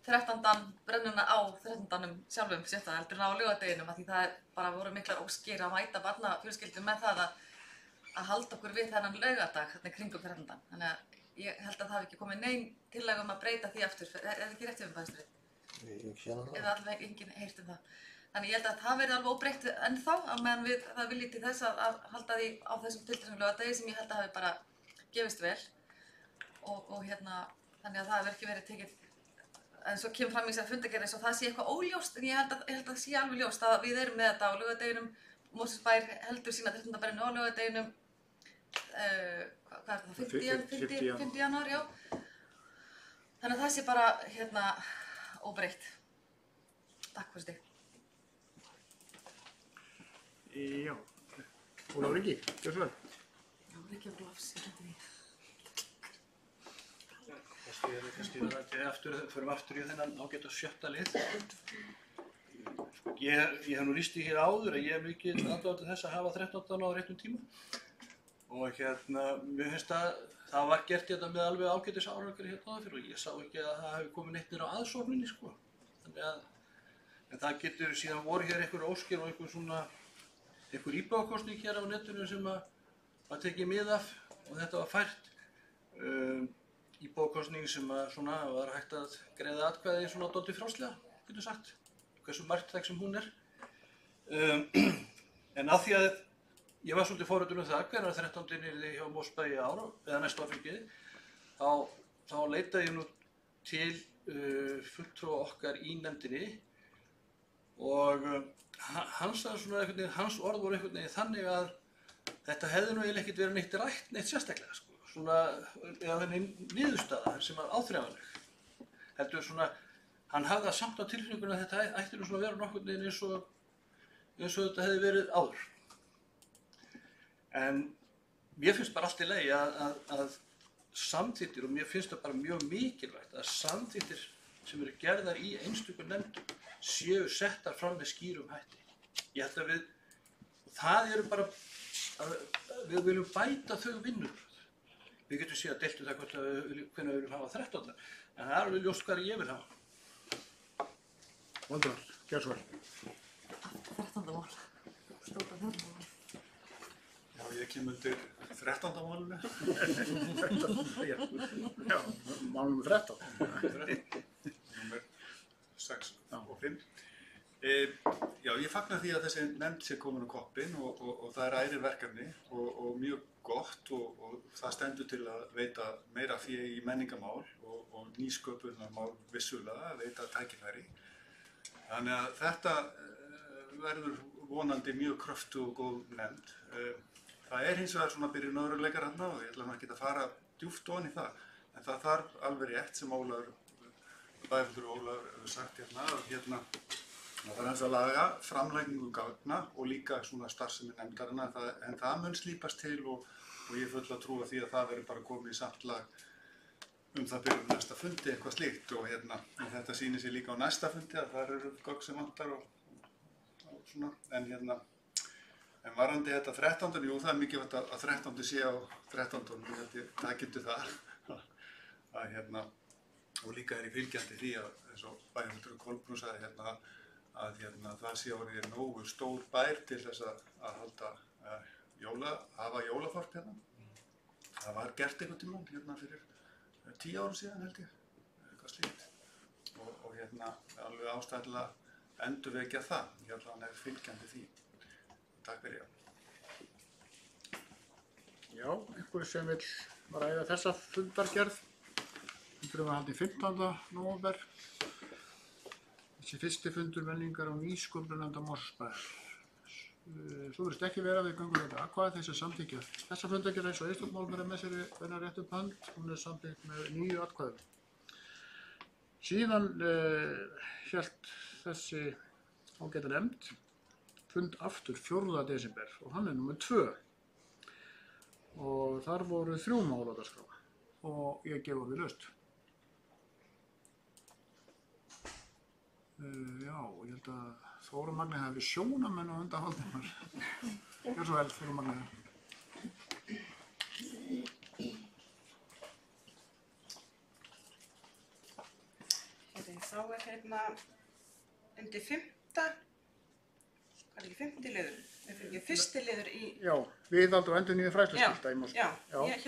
13. brennuna á 13. sjálfum 7. heldur en á laugardeginum af því það bara voru miklar óskir að mæta barnafjölskyldum með það að halda okkur við þennan laugardag kringum 13. Þannig að ég held að það hafi ekki komið nein tillaga að breyta því aftur. Er ekki rétt hjá bæjarstjóri? Ég sé hana það. Eða alveg enginn heyrt það. Þannig ég held að það verði alveg óbreytt ennþá á meðan það vilji til þess að halda því á þessum tilteknu laugardegi sem ég held að hafi bara gefist vel og þannig að það hefur ekki verið tekið en svo kemur fram í þessari fundargerð eins og það sé eitthvað óljóst, en ég held að það sé alveg ljóst að við erum með þetta á laugardeginum. Mosfellsbær heldur sína 13. brennu á laugardeginum, hvað er það, 5. janúar, já. Þannig að það sé bara óbreytt. Takk fyrir þig. Já, Ólafur Ingi, gjör svo vel. Já, Reykjavík Gloves, ég hætti því. Förum aftur í þennan ágæta 7. lið. Ég hef nú lýst því hér áður að ég hef mikið aðdáð til þess að hafa 13. á réttum tíma Og mér finnst að það var gert þetta með alveg ágætis árangur hérna áður og ég sá ekki að það hefði komið neitt niður á aðsókninni sko. Þannig að en það getur síðan voru hér einhver óskir og einhver íbúðakosning hér á netinu sem að tekið mið af og þetta var fært. Íbúðakosning sem að var hægt að greiða atkvæði svona dálítið frjálslega, getur sagt, hversu marktæk sem hún er. En að því að ég var svolítið forvitin það hvenær 13. yrði hjá Mosfellsbæ í ár, eða næsta ár þá leitaði ég nú til fulltrúa okkar í nefndinni og hans orð voru einhvern veginn þannig að þetta hefði nú eiginlega ekkert verið neitt rætt neitt sérstaklega sko, eða niðurstaða sem var áþreifanleg. Heldur hann hafði það samt á tilfinningunni að þetta ætti nú vera nokkurn veginn eins og þetta hefði verið áður. En mér finnst bara allt í lagi að samþykktir, og mér finnst það bara mjög mikilvægt að samþykktir sem eru gerðar í einstökum nefndum séu settar fram með skýrum hætti. Ég held að það eru bara að við viljum bæta þau vinnubrögð. Við getum síðan deilt það hvernig við viljum hafa 13. En það er alveg ljóst hvað ég vil hafa. Valdimar, gjör svo vel. 13. mál. Stóta 13. mál. Já, ég kem undir 13. málinu. Já, mál nummer 13. Númer 6 og 5. Já, ég fagna því að þessi nefnd sé komin á koppinn og það er ærið verkefni og mjög gott og það stendur til að veita meira fé í menningamál og nýsköpunarmál vissulega, veita tækifæri. Þannig að þetta verður vonandi mjög kröftug og góð nefnd. Það er hins vegar svona byrjunarleikar hérna og ég ætla ekki að fara djúpt ofan í það, en það þarf alveg rétt sem bæjarfulltrúi Ólafur hefur sagt hérna að það er að laga framlagningu gagna og líka svona starfsemi nefndarinnar en það mun slípast til og ég full að trúa því að það verður bara komið í samtlag það byrjum næsta fundi eitthvað slíkt og þetta sýnir sig líka á næsta fundi að það eru gögn sem vantar og svona en varðandi þetta 13. Jú, það er mikilvægt að 13. sé á 13. Það getur það og líka er ég fylgjandi því að eins og bæjarfulltrúi Kolbrún sagði að það sé orðið nógu stór bær til þess að hafa jólaþorp hérna. Það var gert einhvern tímann fyrir 10 árum síðan held ég, eitthvað slíkt. Og alveg ástæðilega endurvekja það. Ég held að hann er fylgjandi því. Takk fyrir. Já, einhver sem vill ræða þessa fundargerð. Fundurum var haldinn 15. nóvember. Þessi fyrsti fundur menningar á nýsköpunarnefnd Mosfellsbæjar. Svo virðist ekki vera við göngum þetta atkvæði þess að samþykkja. Þessa fundargerð eins og Íslandsmálum er með sér venja rétt upp hönd. Hún er samþykkt með 9 atkvæðum. Síðan hélt þessi ágæta nefnd fund aftur 4. desember og hann er númer 2. Og þar voru 3 mál á dagskrá og ég gef orðið laust. Já, ég held að Þóra Magni hafi sjónamenn á undan Valdimar. Gjör svo vel, Þóra Magni. Þá er undir 5. Hvað er ekki 5. liður? Er ekki 1. liður í... Já, viðhald og endurnýjun fræðsluskylda í Mosfellsbæ. Já, ég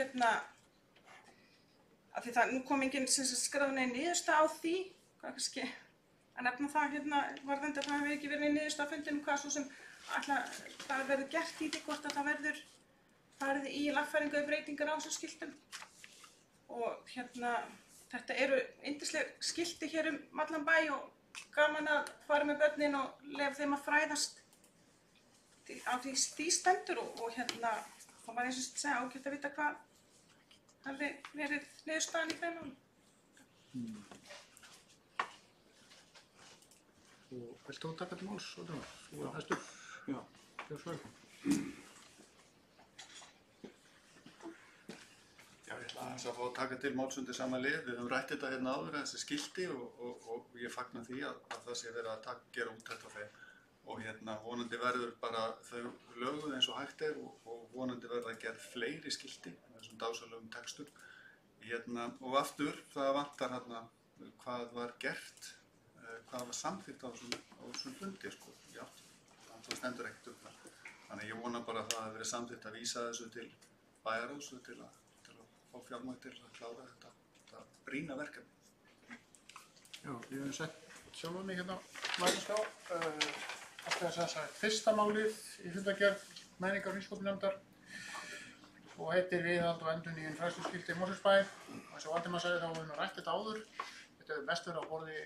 af því nú kom enginn sem skráði neinn niðurstaða á því, hvað kannski að nefna það varðandi að það hefur ekki verið niðurstaða fundum hvað svo sem það verður gert í því hvort að það verður farið í lagfæringu og breytingar á þessum skiltum og þetta eru yndisleg skilti hér allan bæ og gaman að fara með börnin og leyfa þeim að fræðast á því stendur og það var eins og segja ágætt að vita hvað hefði verið niðurstaðan í þeim málum. Og vilt þú taka til máls? Þú er hæstur. Já. Gjör svo vel. Já, ég ætla aðeins að fá að taka til máls undir sama lið. Við höfum rætt þetta hérna áður þessi skilti og ég fagna því að það sé verið að gera úttekt á þeim. og vonandi verður bara þau löguð eins og hægt er og vonandi verða gerð fleiri skilti með þessum dásalögum textum. Og aftur, það vantar hvað var gert, hvað var samþykkt á þessum fundi, sko. Já, það stendur ekkert upp þar. Þannig ég vona bara að það hafi verið samþykkt að vísa þessu til bæjarráðs til að fá fjármagn til að klára þetta brýna verkefni. Já, ég hef sett sjálfur mig hérna mæliskrá. Þetta er sem sagt fyrsta málið í fundargerð menningar- og nýsköpunarnefndar og heitir viðhald og endurnýjun fræðsluskilti í Mosfellsbæ. Eins og Valdimar sagði þá höfum við rætt þetta áður. Þetta hefur mest verið á borði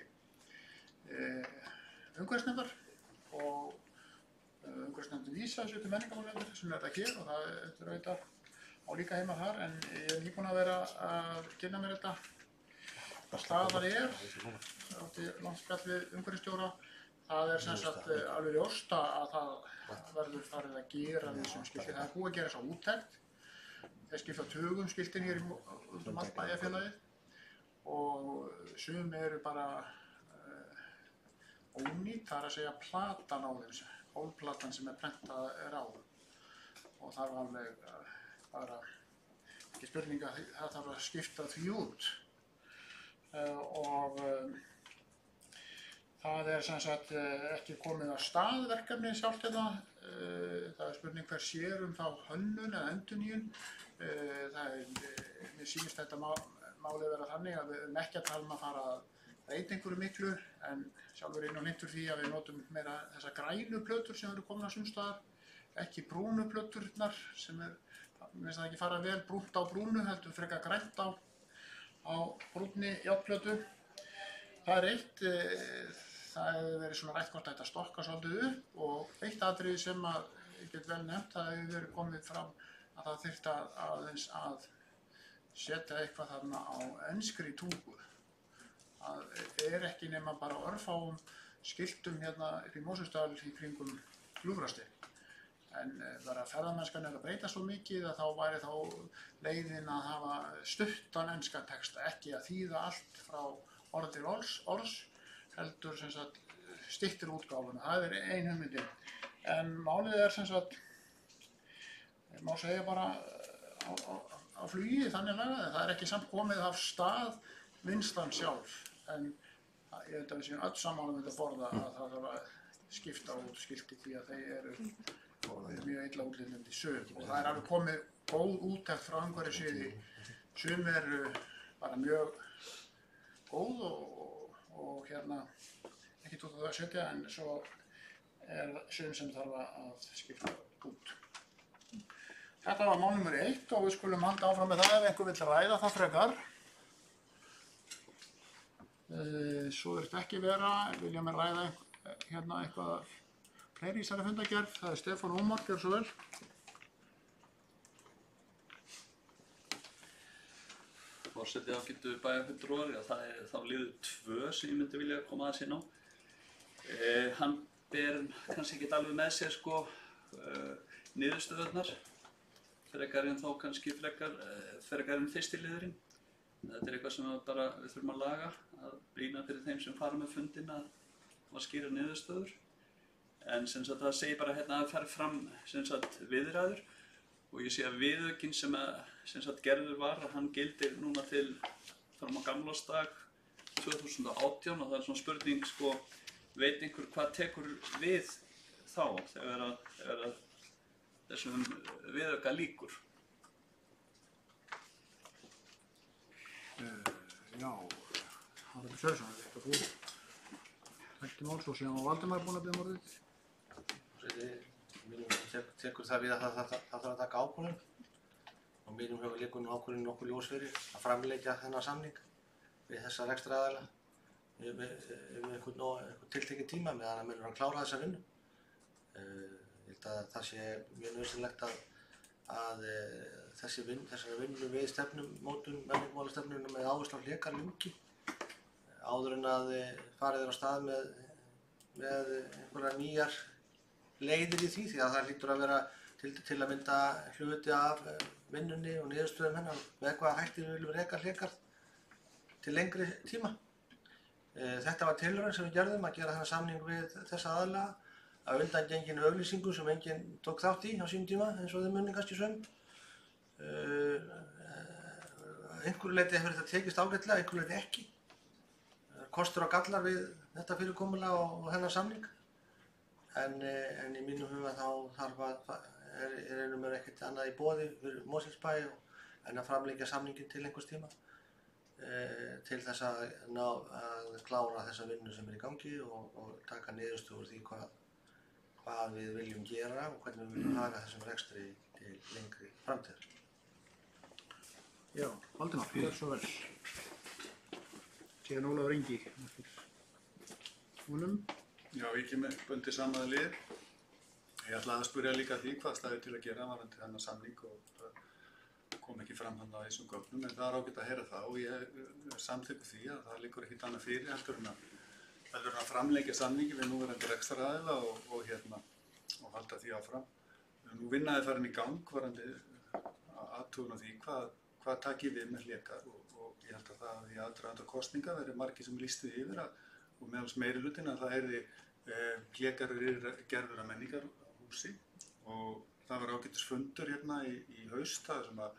umhverfisnefndar og umhverfisnefndin vísa þessu til menningarmálanefndar sem er þetta hér og það er auðvitað á líka heima þar, en ég er nýbúinn að vera að kynna mér þetta. Hvað staðan er, átti landsspjall við umhverfisstjóra. Það er sem sagt alveg ljóst að það verður farið að gera við þessum skilti. Það er búið að gera þessa úttekt. Þeir skipta tugum skiltin hér um allt bæjarfélagið og sum eru bara ónýt, það er að segja platan á þeim, hólplatan sem prentað er á. Og það er alveg bara ekki spurning að það þarf að skipta því út. Og það er sem sagt ekki komið að stað verkefni sjálft hérna. Það er spurning hver sér þá hönnun eða endurnýjun. Mér sýnist þetta málið vera þannig að við erum ekki að tala að fara að breyta einhverju miklu, en sjálfur inn og hlynntur því að við notum meira þessar grænu plötur sem eru komin að sums staðar, ekki brúnu plöturnar sem mér finnst það ekki fara vel brúnt á brúnu, heldur frekar grænt á brúnni járnplötu. Það er eitt, það hefur verið svona rætt hvort að þetta stokka svolítið upp og eitt atriði sem ég get vel nefnt, það hefur verið komið fram að það þyrfti aðeins að setja eitthvað þarna á enskri tungu. Það er ekki nema bara örfáum skiltum hérna upp í Mosfellsdal í kringum Gljúfrastig. En bara ferðamennskan er að breyta svo mikið að þá væri þá leiðin að hafa stuttan enska texta, ekki að þýða allt frá orð til orðs, heldur sem sagt styttir útgáfuna. Það er ein hugmyndin. En málið er sem sagt, má segja bara á flugi þannig lagað, það er ekki samt komið af stað vinnslan sjálf, en ég veit að við séum öll sammála þetta borða að það þarf að skipta út skilti því að þeir eru mjög illa útlitandi sum og það er alveg komið góð úttekt frá umhverfissviði. Sum eru bara mjög góð og ekki út á það að setja, en svo er sum sem þarf að skipta út. Þetta var mál nummer 1 og við skulum halda áfram með það ef einhver vill ræða það frekar. Svo er þetta ekki vera, vilja mér ræða eitthvað fleiri í þessari fundargerð. Það er Stefán Ómar, gjör svo vel. Forseti ágætu bæjarfulltrúar, það er þá liður 2 sem ég myndi vilja koma aðeins inn á. Hann ber kannski ekki alveg með sér niðurstöðurnar, frekar en þá kannski frekar en fyrsti liðurinn. Þetta er eitthvað sem við þurfum að laga, að brýna fyrir þeim sem fara með fundin að skýra niðurstöður. En sem sagt það segir bara hérna að fer fram sem sagt viðræður og ég sé að viðaukinn sem sagt gerður var að hann gildir núna til fram á gamlársdag 2018 og það er svona spurning veit einhver hvað tekur við þá þegar að þessum viðauka lýkur? Já, Haraldur Sverrisson, þetta þú ekki máls og síðan var Valdimar búinn að biðja orðið. Mínum tekur það við að það þarf að taka ákvörðun og mínum hefur liggur nú ákvörðun nokkuð ljós fyrir að framleggja þennan samning við þessa rekstraraðila um einhvern tiltekinn tíma meðan að munum að klára þessa vinnu. Ég held að það sé mjög nauðsynlegt að þessari vinnu við stefnumótun menningarmálastefnunum með áherslu á hlékar ljúki áður en að farið er á stað með einhverjar nýjar leiðir í því að það hlýtur að vera til að mynda hluti af vinnunni og niðurstöðum hennar með hvaða hætti við viljum reka hlékar til lengri tíma. Þetta var tilraun sem við gerðum að gera þennan samning við þessa aðila að undangenginu auglýsingu sem enginn tók þátt í á sínum tíma, eins og þið munið kannski söm. Einhverju leyti hefur þetta tekist ágætlega, einhverju leyti ekki. Kostur og gallar við þetta fyrirkomulag og þennan samning. En í mínum huga þá er einum ekkert annað í boði fyrir Mosfellsbæ en að framlengja samninginn til einhvers tíma til þess að klára þessa vinnu sem í gangi og taka niðurstöðu úr því hvað við viljum gera og hvernig við viljum haga þessum rekstri til lengri framtíðar. Já, Valdimar, gjörðu svo vel. Síðan Ólafur Ingi. Já, ég kem bundið saman lið. Ég ætlaði að spyrja líka því hvað stæði til að gera varðandi þennan samning og það kom ekki fram hann á þessum gögnum, en það er ágætt að heyra það og ég samþykkur því að það liggur ekkert annað fyrir heldur en að framlengja samningi við núverandi rekstraraðila og halda því áfram. Nú vinnaði farin í gang varðandi athugun á því hvað taki við með hlékar og ég held að það í aðdraganda kosninga verið margir sem lýstu yfir og meðals meirihlutinn að það yrði hlékar gerður að menningarhúsi og það var ágætis fundur hérna í haust þar sem að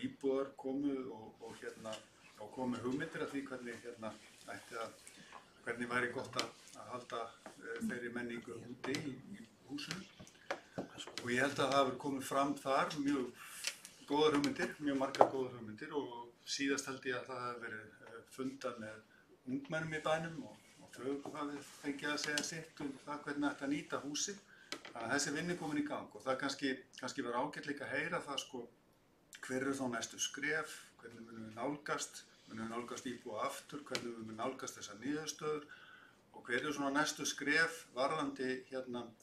íbúar komu og komu hugmyndir af því hvernig væri gott að halda þeirri menningu úti í húsinu og ég held að það hefur komið fram þar mjög góðar hugmyndir, mjög margar góðar hugmyndir og síðast held ég að það hefur verið fundað með ungmennum í bænum og þau hafi fengið að segja sitt það hvernig ætti að nýta húsið. Þannig að þessi vinna er komin í gang og það kannski var ágætt líka að heyra það hver eru þá næstu skref, hvernig munum við nálgast íbúa aftur, hvernig við munum nálgast þessar niðurstöður og hver eru svona næstu skref varðandi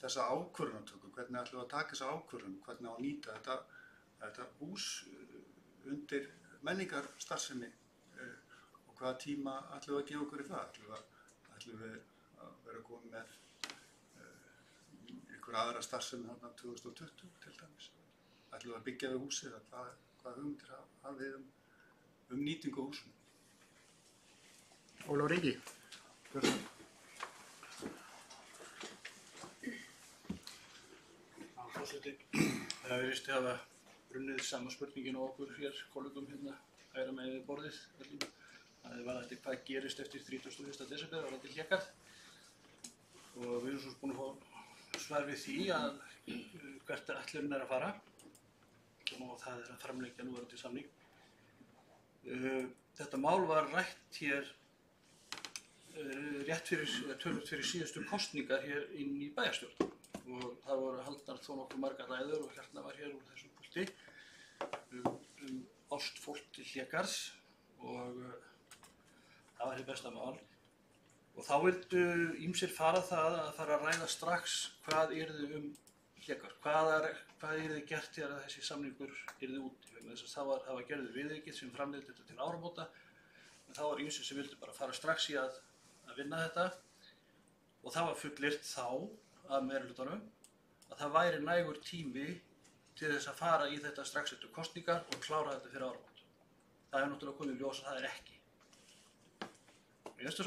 þessa ákvörðunartöku, hvernig ætlum við að taka þessa ákvörðun, hvernig á að nýta þetta hús undir menningarstarfsemi og hvaða tíma ætlum við að gefa okkur í það, ætlum við að vera komið með einhver aðra starfsemi þarna 2020 til dæmis. Ætlum við að byggja við húsið eða hvað hugmyndir hafið nýtingu á húsinu. Ólafur Ingi. Forseti, það virðist hafa brunnið sama spurningin á okkur hér kollegum hægra megin við borðið. Það var eftir hvað gerist eftir 31. desember varðandi hlékar og við erum svo búin að fá svar við því að hvert ætlunin er að fara og það er að framlengja núverandi samning. Þetta mál var rætt hér töluvert fyrir síðustu kosningar hér inn í bæjarstjórn og það voru haldnar þó nokkuð margar ræður og hérna var hér úr þessum púlti ást fólk til hlékars og það var hið besta mál og þá vildu ýmsir fara það að fara að ræða strax hvað yrði hlékar, hvað yrði gert hér að þessi samningur yrði úti vegna þess að það var gerður viðaukið sem framleiddi þetta til áramóta en þá var ýmsir sem vildu bara fara strax í að vinna þetta og það var fullyrt þá af meirihlutanum að það væri nægur tími til þess að fara í þetta strax eftir kosningar og klára þetta fyrir áramót. Það er náttúrulega komið í ljós að það er ekki. Ég finnst það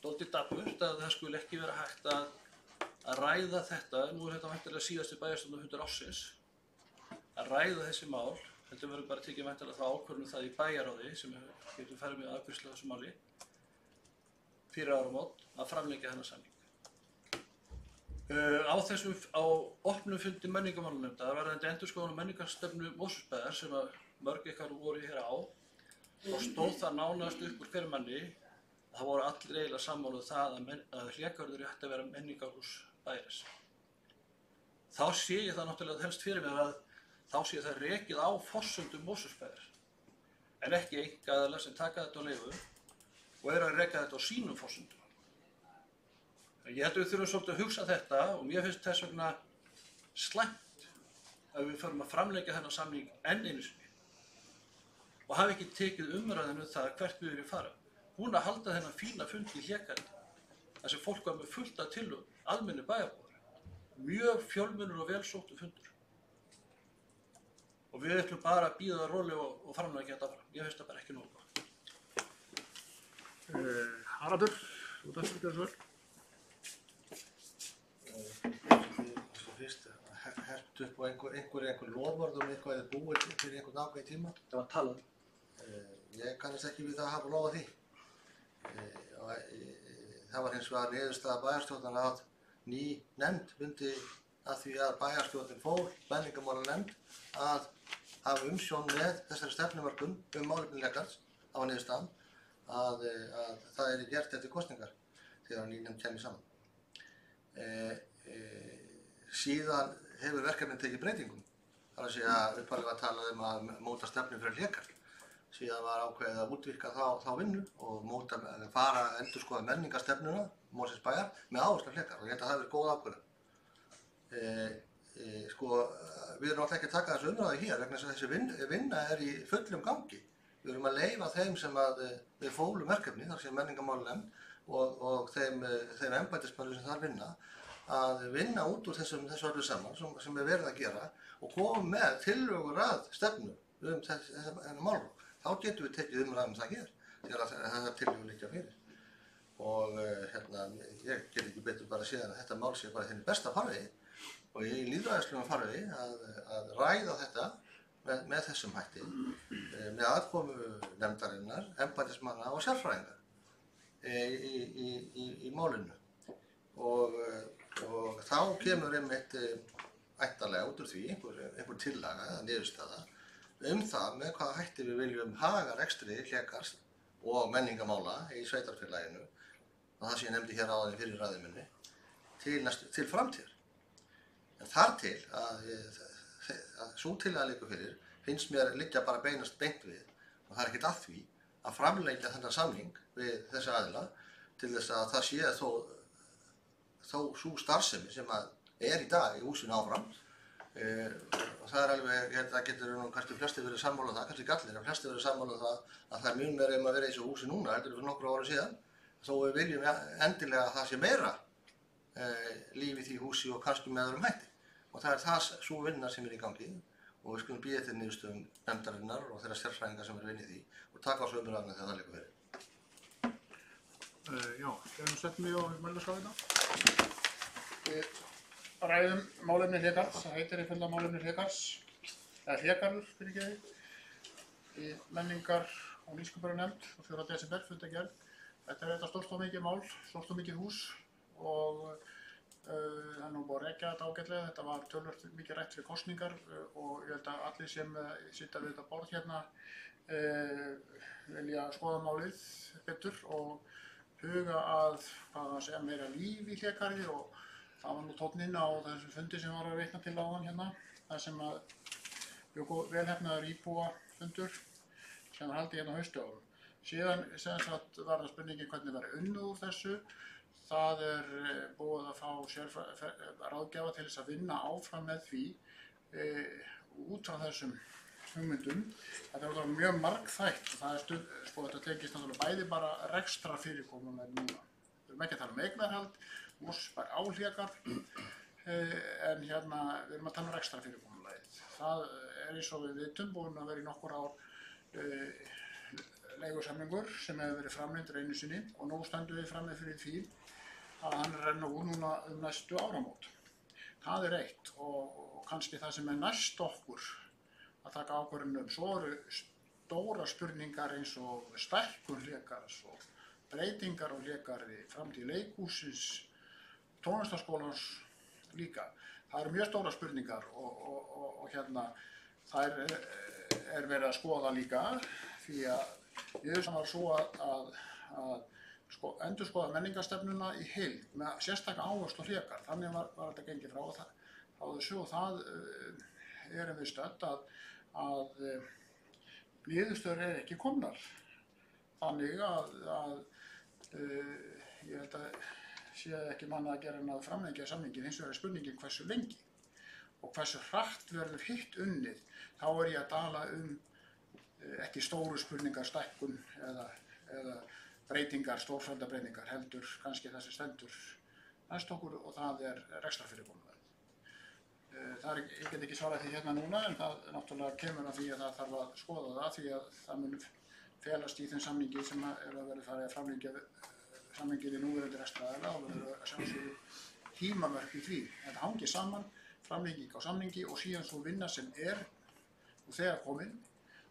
svolítið dapurt að það skuli ekki vera hægt að ræða þetta, nú er þetta væntanlega síðasti bæjarstjórnarfundur ársins, að ræða þessi mál, heldur verður bara tekið væntanlega þá ákvörðun það í bæjarráði sem getur farið með afgreiðslu á þessu máli fyrir áramót að framlengja þennan samning. Á opnum fundi menningarmálanefndar varðandi endurskoðun á menningarstefnu Mosfellsbæjar sem að mörg ykkar voru hér á og stóð það nánast upp úr hverjum manni að það voru allir eiginlega sammála um það að hlégarður ætti að vera menningarhús bæjarins. Þá sé ég það náttúrulega helst fyrir mér að þá sé það rekið á forsendum Mosfellsbæjar en ekki einkaaðilar sem taka þetta á leigu og eru að reka þetta á sínum forsendum. Ég held að við þurfum svolítið að hugsa þetta og mér finnst þess vegna slæmt að við förum að framlengja þennan samning enn einu sinni og hafa ekki tekið umræðinu það hvert við viljum fara. Hún að halda þennan fína fund í Hlégarði þar sem fólk var með fullt af tillögum, almennir bæjarbúar, mjög fjölmennur og velsóttur fundur. Og við ætlum bara að bíða það róli og framlengja þetta áfram. Ég finnst það bara ekki nógu gott. Haraldur, þú dæstur ekki að svör. Fyrst hert upp á einhver loforð eitthvað eða búið fyrir einhvern ákveðinn tíma. Það var talað. Ég kannast ekki við það að hafa lofað því. Það var hins vegar niðurstaða bæjarstjórnar að ný nefnd myndi að því að bæjarstjórnin fól menningarmálanefnd að hafa umsjón með þessari stefnumörkun málefni Hlégarðs. Það var niðurstaðan að það yrði gert eftir kosningar þegar ný nefnd kæmi saman. Síðan hefur verkefnin tekið breytingum. Það er að segja upphaflega var talað um að móta stefnu fyrir Hlégarð. Síðan var ákveðið að útvíkka þá vinnu og endurskoða menningarstefnuna Mosfellsbæjar með áherslu á Hlégarð og ég held að það hefur góð ákvörðun. Við erum alltaf ekki að taka þessu umræðu hér vegna þess að þessi vinna er í fullum gangi. Við erum að leyfa þeim sem við fólum verkefni, þar sem menningarmálanefnd og þeim embættismönnum sem þar vinna að vinna út úr þessu öllu saman sem er verið að gera og koma með tillögur að stefnu þennan málaflokk. Þá getum við tekið umræðum það hér þegar það tillögur liggja fyrir. Og ég get ekki betur bara að segja að þetta mál sé bara þinn besta farvegi og í lýðræðislegum farvegi að ræða þetta með þessum hætti með aðkomu nefndarinnar, embættismanna og sérfræðinga í málinu. Og þá kemur einmitt ættarlega út úr því einhver tillaga eða niðurstaða það með hvaða hætti við viljum haga rekstri Hlégarðs og menningarmála í sveitarfélaginu og það sem ég nefndi hér áðan í fyrri ræðu minni til framtíðar. En þar til að sú tillaga liggur fyrir finnst mér liggja bara beinast beint við og það er ekkert að því að framlengja þennan samning við þessa aðila til þess að það sé þó sú starfsemi sem er í dag í húsinu áfram og það er alveg, ég held að það getur nú kannski flestir verið sammála það, kannski ekki allir, en flestir verið sammála það að það er mun meira að vera í þessu húsi núna heldur fyrir nokkru ára síðan þó við viljum endilega að það sé meira líf í því húsi og kannski með öðrum hætti og það er sú vinna sem er í gangi og við skulum bíða eftir niðurstöðum nefndarinnar og þeirra sérfræðinga sem eru vinni í því og taka á svo umræðuna þegar það liggur fyrir. Já, ég sett mig á mælaskrá Við ræðum málefni Hlégarðs, það heitir í fulla málefni Hlégarðs, eða Hlégarður fyrir ekki, í menningar- og nýsköpunarnefnd og 4. desember fundargerð. Þetta er þetta stórt og mikið mál, stórt og mikið hús og það er nú búið að rekja þetta ágætlega. Þetta var töluvert mikið rætt fyrir kosningar og ég held að allir sem sitja við þetta borð hérna vilja skoða málið betur og huga að hvað það sé meira líf í Hlégarði og það var nú tónninn á þessum fundi sem var að vitna til áðan hérna, það sem mjög velhefnaður íbúafundur sem var haldið hérna á haustdögum. Síðan var það spurningin hvernig var unnið úr þessu. Það er búið að fá ráðgjafa til þess að vinna áfram með því út frá þessum hugmyndum. Þetta er mjög margþætt og það er þetta tekist náttúrulega bæði bara rekstrar fyrirkomulag núna. Við erum ekki að tala um eignarhald, Mosfellsbær á Hlégarð, en hérna við erum að tala um rekstrar fyrirkomulagið. Það er eins og við vitum búin að vera í nokkur ár leigusamningur sem hefur verið framlengdur einu sinni og nú stöndum við frammi fyrir því að hann renna úr núna næstu áramót. Það er eitt og kannski það sem er næst okkur að taka ákvörðun Svo eru stóra spurningar eins og stækkun Hlégarðs og breytingar á Hlégarði, framtíð leikhússins, tónlistarskólans líka. Það eru mjög stóra spurningar og hérna þær er verið að skoða líka því að ég var svo að endurskoða menningarstefnuna í heild með sérstaka áherslu á Hlégarð. Þannig var þetta gengið frá þessu og það erum við stödd að niðurstöður ekki komnar. Þannig að ég held að sé ekki manna að gera en að framlengja samningin, hins vegar er spurningin hversu lengi og hversu hratt verður hitt unnið. Þá er ég að tala ekki stóru spurningar, stækkun eða breytingar, stórfellda breytingar, heldur kannski þessi stendur næst okkur og það er rekstrarfyrirkomulag. Ég get ekki svarað því hérna núna en það náttúrulega kemur að því að það þarf að skoða það því að það mun felast í þeim samningi sem er að verið farið að framlengja samningið í núverandi rekstraraðila og verður að sjálfsögðu tímamörk í því. Þetta hangir saman, framlenging á samningi og síðan svo vinna sem og þegar komin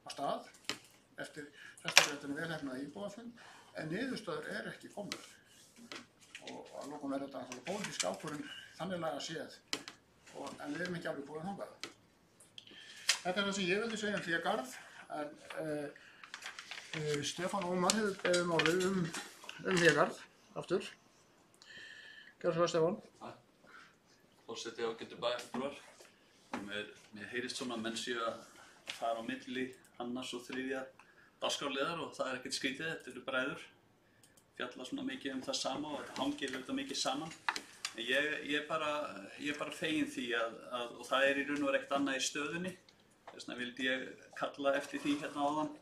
á stað eftir sérstaklega velhæfnaða íbúafund, en niðurstöður ekki komnar. Og að lokum þetta pólitísk ákvörðun þanniglega séð, en við erum ekki alveg búin þangað. Þetta það sem ég vildi segja Hlégarð, en Stefán Ómar hefur beðið málið Hlégarð aftur. Gjörðu svo Stefán. Forseti ágætu bæjarfulltrúar. Mér heyrist svona að menn séu að fara á milli annars og þriðja dagskrárliðar og það ekkert skrítið, þetta eru bræður. Fjalla svona mikið það sama og þetta hangir auðvitað mikið saman. En ég er bara fegin því og það í raun og veru ekkert annað í stöðunni. Þess vegna vildi ég kalla eftir því hérna áðan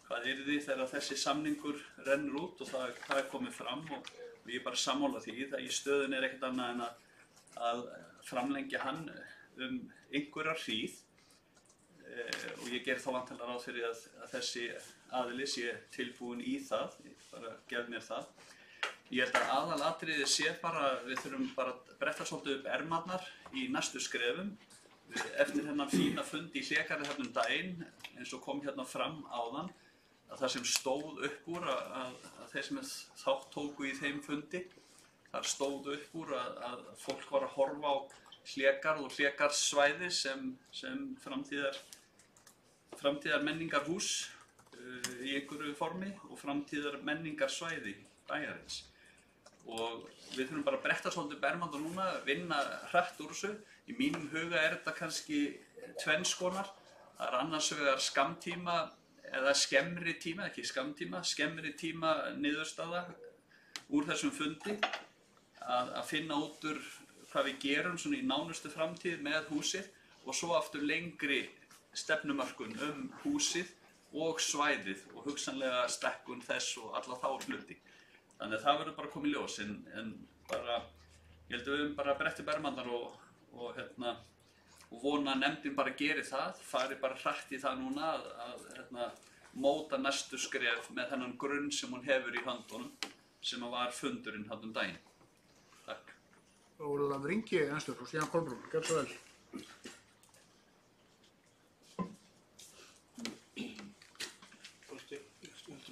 hvað yrði þegar þessi samningur rennur út og það komið fram og ég bara sammála því. Það í stöðunni ekkert annað en að framlengja hann einhverja hríð og ég ger þá vantanlega ráð fyrir að þessi aðili sé tilbúin í það, ég bara gef mér það. Ég held að aðalatriðið sé bara, við þurfum bara að bretta svolítið upp ermarnar í næstu skrefum. Eftir hennan fína fund í Hlégarði hérna daginn, eins og kom hérna fram áðan, að það sem stóð upp úr að þeir sem þátt tóku í þeim fundi, þar stóð upp úr að fólk var að horfa á Hlégarð og Hlégarðssvæði sem framtíðar menningarhús í einhverju formi og framtíðar menningarsvæði bæjarins. Og við þurfum bara að bretta svolítið bermand og núna vinna hratt úr þessu. Í mínum huga þetta kannski tvenns konar. Það annars vegar skammtíma eða skemmri tíma, ekki skammtíma, skemmri tíma niðurstaða úr þessum fundi að finna út úr hvað við gerum svona í nánustu framtíð með húsið og svo aftur lengri stefnumörkun húsið og svæðið og hugsanlega stekkun þess og alla þá hluti. Þannig að það verður bara komið í ljós en bara, ég held að við höfum bara bretti bermandar og vona að nefndin bara geri það, fari bara hratt í það núna að móta næstu skref með þennan grunn sem hún hefur í höndunum sem var fundurinn hann daginn. Takk. Ólaf Ringi næstur og Stíðan Kolbrún, gjörðu svo vel.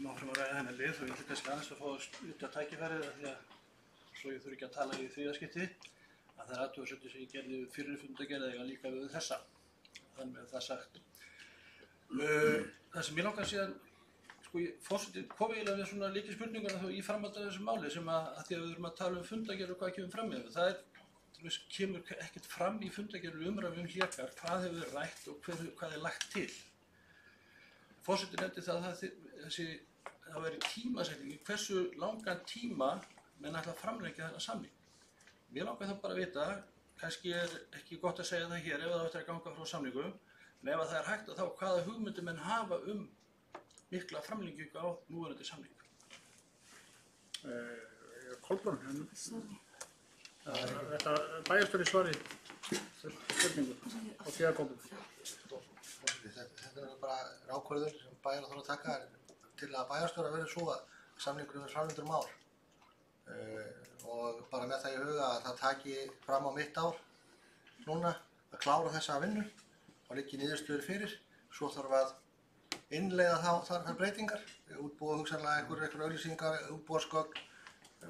Áfram að ræða hennar lið og ég ætla kannski aðeins að fá að sluta tækifærið því að svo ég þurfi ekki að tala í þriðaskipti að það athugasemdir sem ég gerði við fyrri fundargerð eiga líka við þessa. Þannig með það sagt. Það sem ég langar síðan, forseti kom eiginlega við svona lykilspurninguna þá í framhaldi af þessu máli sem að því að við erum að tala fundargerð og hvað kemur fram með. Það kemur ekkert fram í fundargerð umræðu Hlégarð hvað hefur rætt og hvað lagt til. Forseti nefndi það að það veri tímasetning, hversu langan tíma menn ætla að framlengja þennan samning. Mér langar þá bara að vita, kannski ekki gott að segja það hér ef það ætti að ganga frá samningum, en ef það hægt að þá hvaða hugmyndir menn hafa mikla framlengingu á núverandi samning. Kolbrún, þetta bæjarstjóri svari spurningu á Stíðan Kolbrún. Þetta bara ákvörðun sem bæjar þarf að taka til að bæjarstjóra verði svo að samningurinn er framlengdur ár. Og bara með það í huga að það taki fram á mitt ár núna að klára þessa vinnu og liggi niðurstöður fyrir. Svo þarf að innleiða þar breytingar, útbúa hugsanlega einhver auglýsingar, útbúarsgögn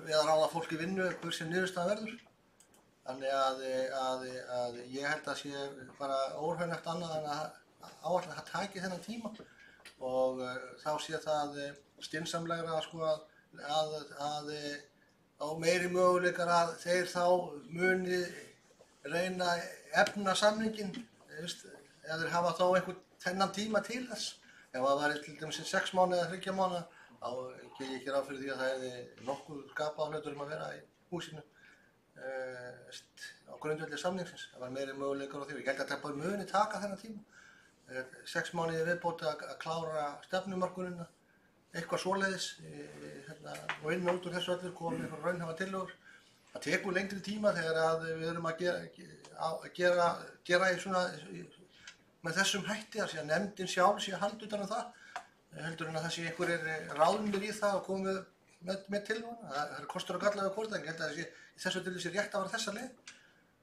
við að ráða fólk í vinnu hver sem niðurstaða verður. Þannig að ég held að sé bara óraunhæft annað en að áætla að það taki þennan tíma og þá sé það skynsamlegra að meiri möguleikar að þeir þá muni reyna efna samninginn eða þeir hafa þá einhvern þennan tíma til þess. Ef það væri til dæmis 6 mánuði eða 3 mánuði þá geri ég ekki ráð fyrir því að það hefði nokkuð skapað hlutur að vera í húsinu á grundvelli samningsins. Það var meiri möguleikar á því. Ég held að þetta bara muni taka þennan tíma. 6 mánuði viðbóti að klára stefnumörkunina, eitthvað svoleiðis og inn og út úr þessu öllu komið einhver raunhæfar tillögur. Það tekur lengri tíma þegar að við erum að gera í svona með þessum hætti, að sé að nefndin sjálf sé að halda utan það, heldur en að það sé einhverjir ráðnir í það og komið með tillöguna. Það eru kostur og gallar við hvort, en ég held að í þessu tilfelli sé rétt að fara þessa leið.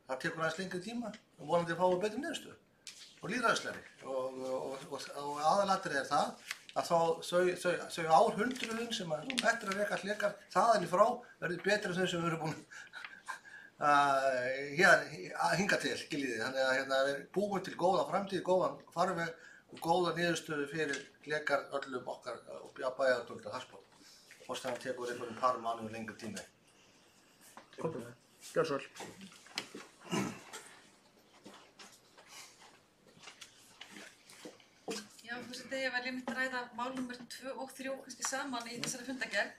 Það tekur aðeins lengri tíma og vonandi fáum við betri niðurstöðu og lýðræðislegri. Og aðalatriðið það að þau árhundruðin sem eftir að reka hlekar þaðan í frá verður betri en þau sem við erum búin að hinga til, skiljiði. Þannig að við búum til góða framtíð, góðan farveg og góða niðurstöðu fyrir hlekar öllum okkar bæjardólda Harpá. Hvort það tekur einhverjum par mánuðum lengri tími. Gjörðu svo vel. Já, forseti, ég velji mitt að ræða mál nr. 2 og 3 kannski saman í þessari fundargerð.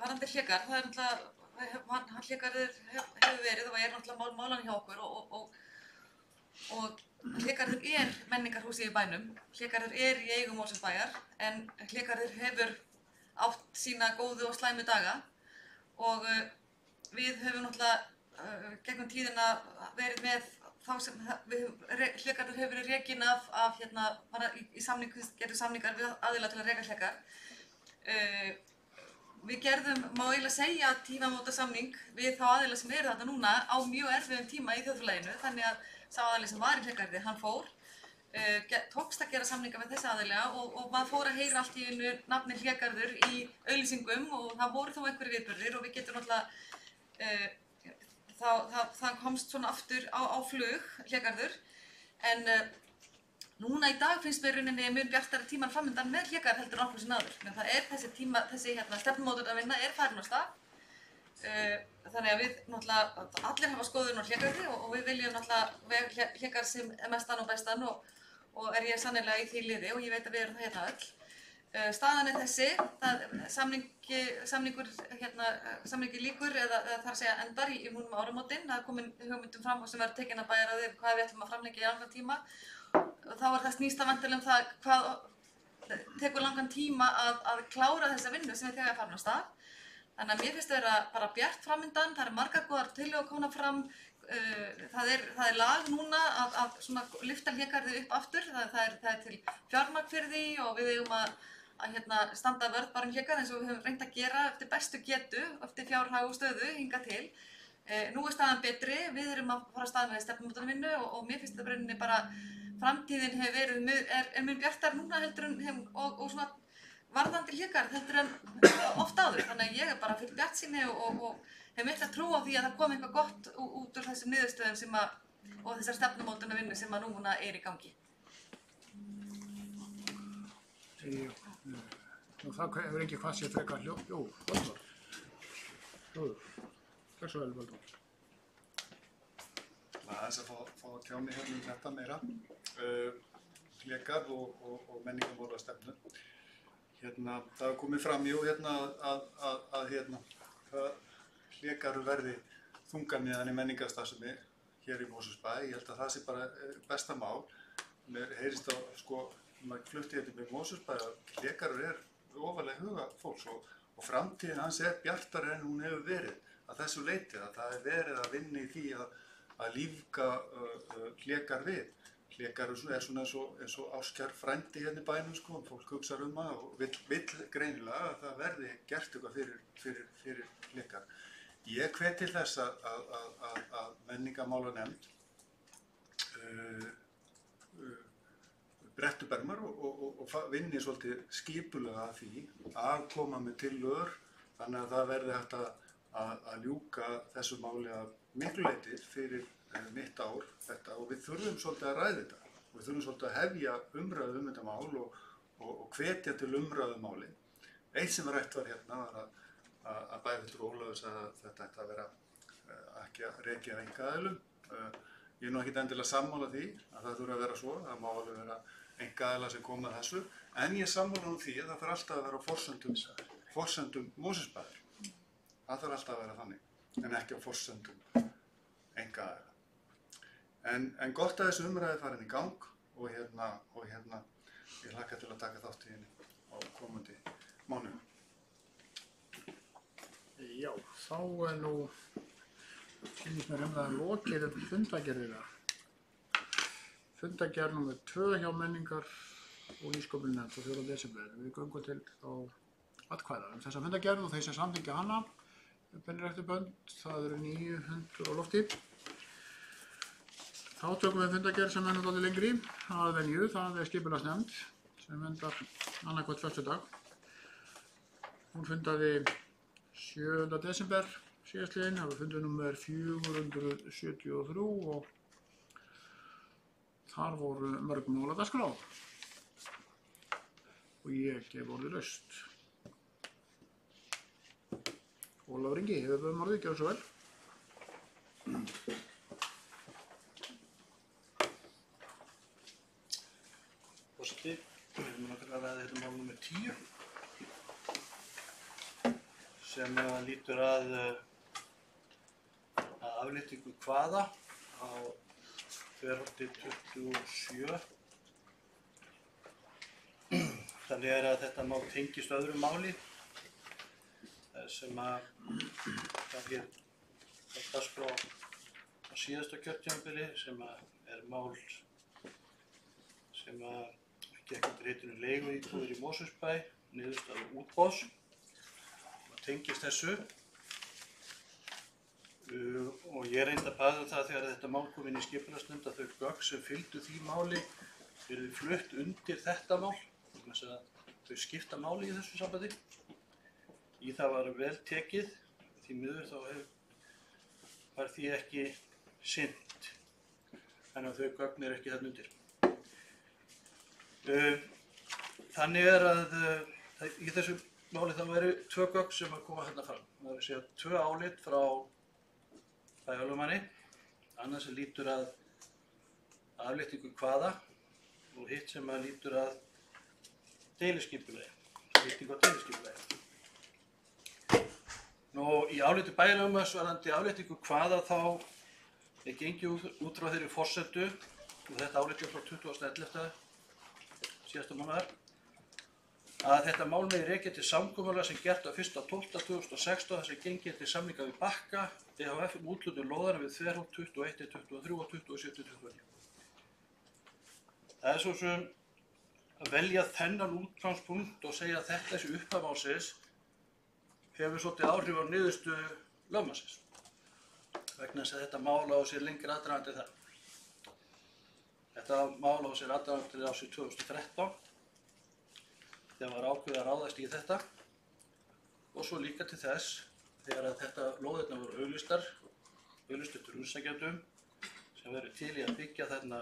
Varðandi hlekar, það er náttúrulega, hlekarður hefur verið og er náttúrulega málan hjá okkur og hlekarður er menningarhúsið í bænum. Hlekarður er í eigu Mosfellsbæjar en hlekarður hefur átt sína góðu og slæmu daga og við höfum náttúrulega gegnum tíðina verið með þá sem hlekarður hefur verið rekin af bara í gerðu samningar við aðila til að reka hlekar. Við gerðum, má eiginlega segja, tímamótasamning við þá aðila sem eru þarna núna á mjög erfiðum tíma í þjóðfélaginu, þannig að sá aðili sem var í hlekarði, hann fór, tókst að gera samninga með þessi aðila og maður fór að heyra allt í einu nafni hlekarður í auglýsingum og það voru þó einhverjir viðburðir og við getum náttúrulega það komst svona aftur á flug hlekarður en núna í dag finnst mér rauninni mun bjartari tíman framundan með hlekarð heldur nokkuð sem áður. Men það er þessi stefnumótunarvinna er farin á stað. Þannig að við náttúrulega allir hafa skoðun á hlekarði og við viljum náttúrulega hlekarð sem mestan og bestan og er ég sannarlega í því liði og ég veit að við erum það hérna öll. Staðan er þessi, samningi lýkur eða þar að segja endar í núna um áramótin. Það er komin hugmyndum fram sem verður tekin að bæjarráði hvað við ætlum að framlengja í langan tíma. Þá er það snýst að væntanlega um það hvað tekur langan tíma að klára þessa vinnu sem við þegar farin á stað. Þannig að mér finnst það vera bara bjart framundan, það eru margar góðar tillögur komnar fram. Það er lag núna að svona lyfta hlekarði upp aftur. Það er til fjármagn fyrir því og við eigum að standa vörð bara hlekarð eins og við höfum reynt að gera eftir bestu getu, eftir fjárhag og stöðu hingað til. Nú er staðan betri, við erum að fara að stað með stefnumótunarvinnu og mér finnst það rauninni bara framtíðin hefur verið, er mjög bjartar núna heldur en og svona varðandi hlekarð heldur en oft áður. Þannig að ég er bara full bjartsýni og hef mikla trú á því að það komi eitthvað gott út úr þessum niðurstöðum og þessar stefnumótunarvinnu sem núna er í gangi. Það hefur ekki hvað sér frekar Valdimar. Takk svo vel, Valdimar. Aðeins að fá að tjá mig hérna þetta meira. Hlekarð og menningarmálastefnu. Það er komið fram að hlekarður verði þungamiðan í menningarstarfsemi hér í Mosfellsbæ. Ég held að það sé bara besta mál. Mér heyrist á maður flutti hérna með Mosfellsbæ að hlekarður er ofarlega huga fólks og framtíðin hans er bjartari en hún hefur verið að þessu leyti að það er verið að vinna í því að lífga hlekar við. Hlekarður er svona eins og ástkær frændi hérna í bænum sko, fólk hugsar það og vill greinilega að það verði gert eitthvað fyrir hlekar. Ég hvet til þess að menningarmálanefnd brettu bermar og vinni svolítið skipulega að því að koma með tillögur þannig að það verði hægt að ljúka þessu máli að miklu leyti fyrir mitt ár þetta og við þurfum svolítið að ræða þetta og við þurfum svolítið að hefja umræðu þetta mál og hvetja til umræðu máli. Eitt sem rætt var hérna var að bæjarfulltrúi Ólafur sagði að þetta ætti að vera ekki að rekja einkaaðilum. Ég er nú ekkert endilega sammála því að það þurfi að vera svo, það má alveg vera einkaaðilar sem koma að þessu, en ég sammála því að það þarf alltaf að vera á forsendum Mosfellsbæjar. Það þarf alltaf að vera þannig, en ekki á forsendum einkaaðila. En gott að þessu umræði farin í gang og ég hlakka til að taka þátt í henni á komandi mánuðum. Já, þá er nú kynnt mér umræðan lokið fundagerðina. Fundagerð nr. 2 hjá menningar og nýsköpunarnefnd á 4. desember. Við göngum til þá atkvæða þessa fundargerð og þeir sem samþykkja hana. Beinræktarbönd, það eru 900 á lofti. Þá tökum við fundargerð sem er náttúrulega lengri að venju, það er skipulagsnefnd sem fundar annarkvæmt föstudag. Hún fundaði 7. desember síðastliðinn, það var fundur númer 473 og þar voru mörg mál á dagskrá. Og ég gef orðið laust. Ólafur Ingi, hefur við orðið, gjörðu svo vel. Forseti, við erum að ræða þetta mál númer 10 sem lýtur að afléttingu kvaða á Þverholti 27. Þannig er að þetta mál tengist öðru máli sem að það hér á dagskrá á síðasta kjörtímabili sem að er mál sem að gekk undir heitinu leiguíbúðir í Mosfellsbæ, niðurstaða útboðs og tengist þessu og ég reyndi að baða það þegar þetta mál kom inn í skipulagsnefnd að þau gögn sem fylgdu því máli yrðu flutt undir þetta mál vegna þess að þau skipta máli í þessu sambandi. Í það var vel tekið, því miður þá var því ekki sinnt, þannig að þau gögn eru ekki þarna undir. Þannig er að í þessu máli þá eru 2 gögn sem að koma hérna fram. Það er að segja 2 álit frá bæjarlögmanni, annað sem lýtur að afléttingu kvaða og hitt sem að lýtur að deiliskipulagi, afléttingu á deiliskipulagi. Nú, í áliti bæjarlögmanns varðandi afléttingu kvaða þá er gengið út frá þeirri forsendu og þetta áliti frá 20.11. síðasta mánaðar að þetta mál megi rekja til samkomulag sem gert á 1.12.2016 þar sem gengið til samninga við Bakka EHF úthlutun lóðanna við Þverholt 21-23 og 27-29. Það er svo sem að velja þennan útgangspunkt og segja að þetta þessi upphaf málsins hefur svolítið áhrif á niðurstöðu lögmannsins vegna þess að þetta mál á sér lengri aðdragandi það. Þetta mál á sér aðdragandi til ársins 2013 þegar var ákveðið að ráðast í þetta og svo líka til þess þegar að þetta lóðirnar voru auglýstar eftir umsækjendum sem verður til í að byggja þarna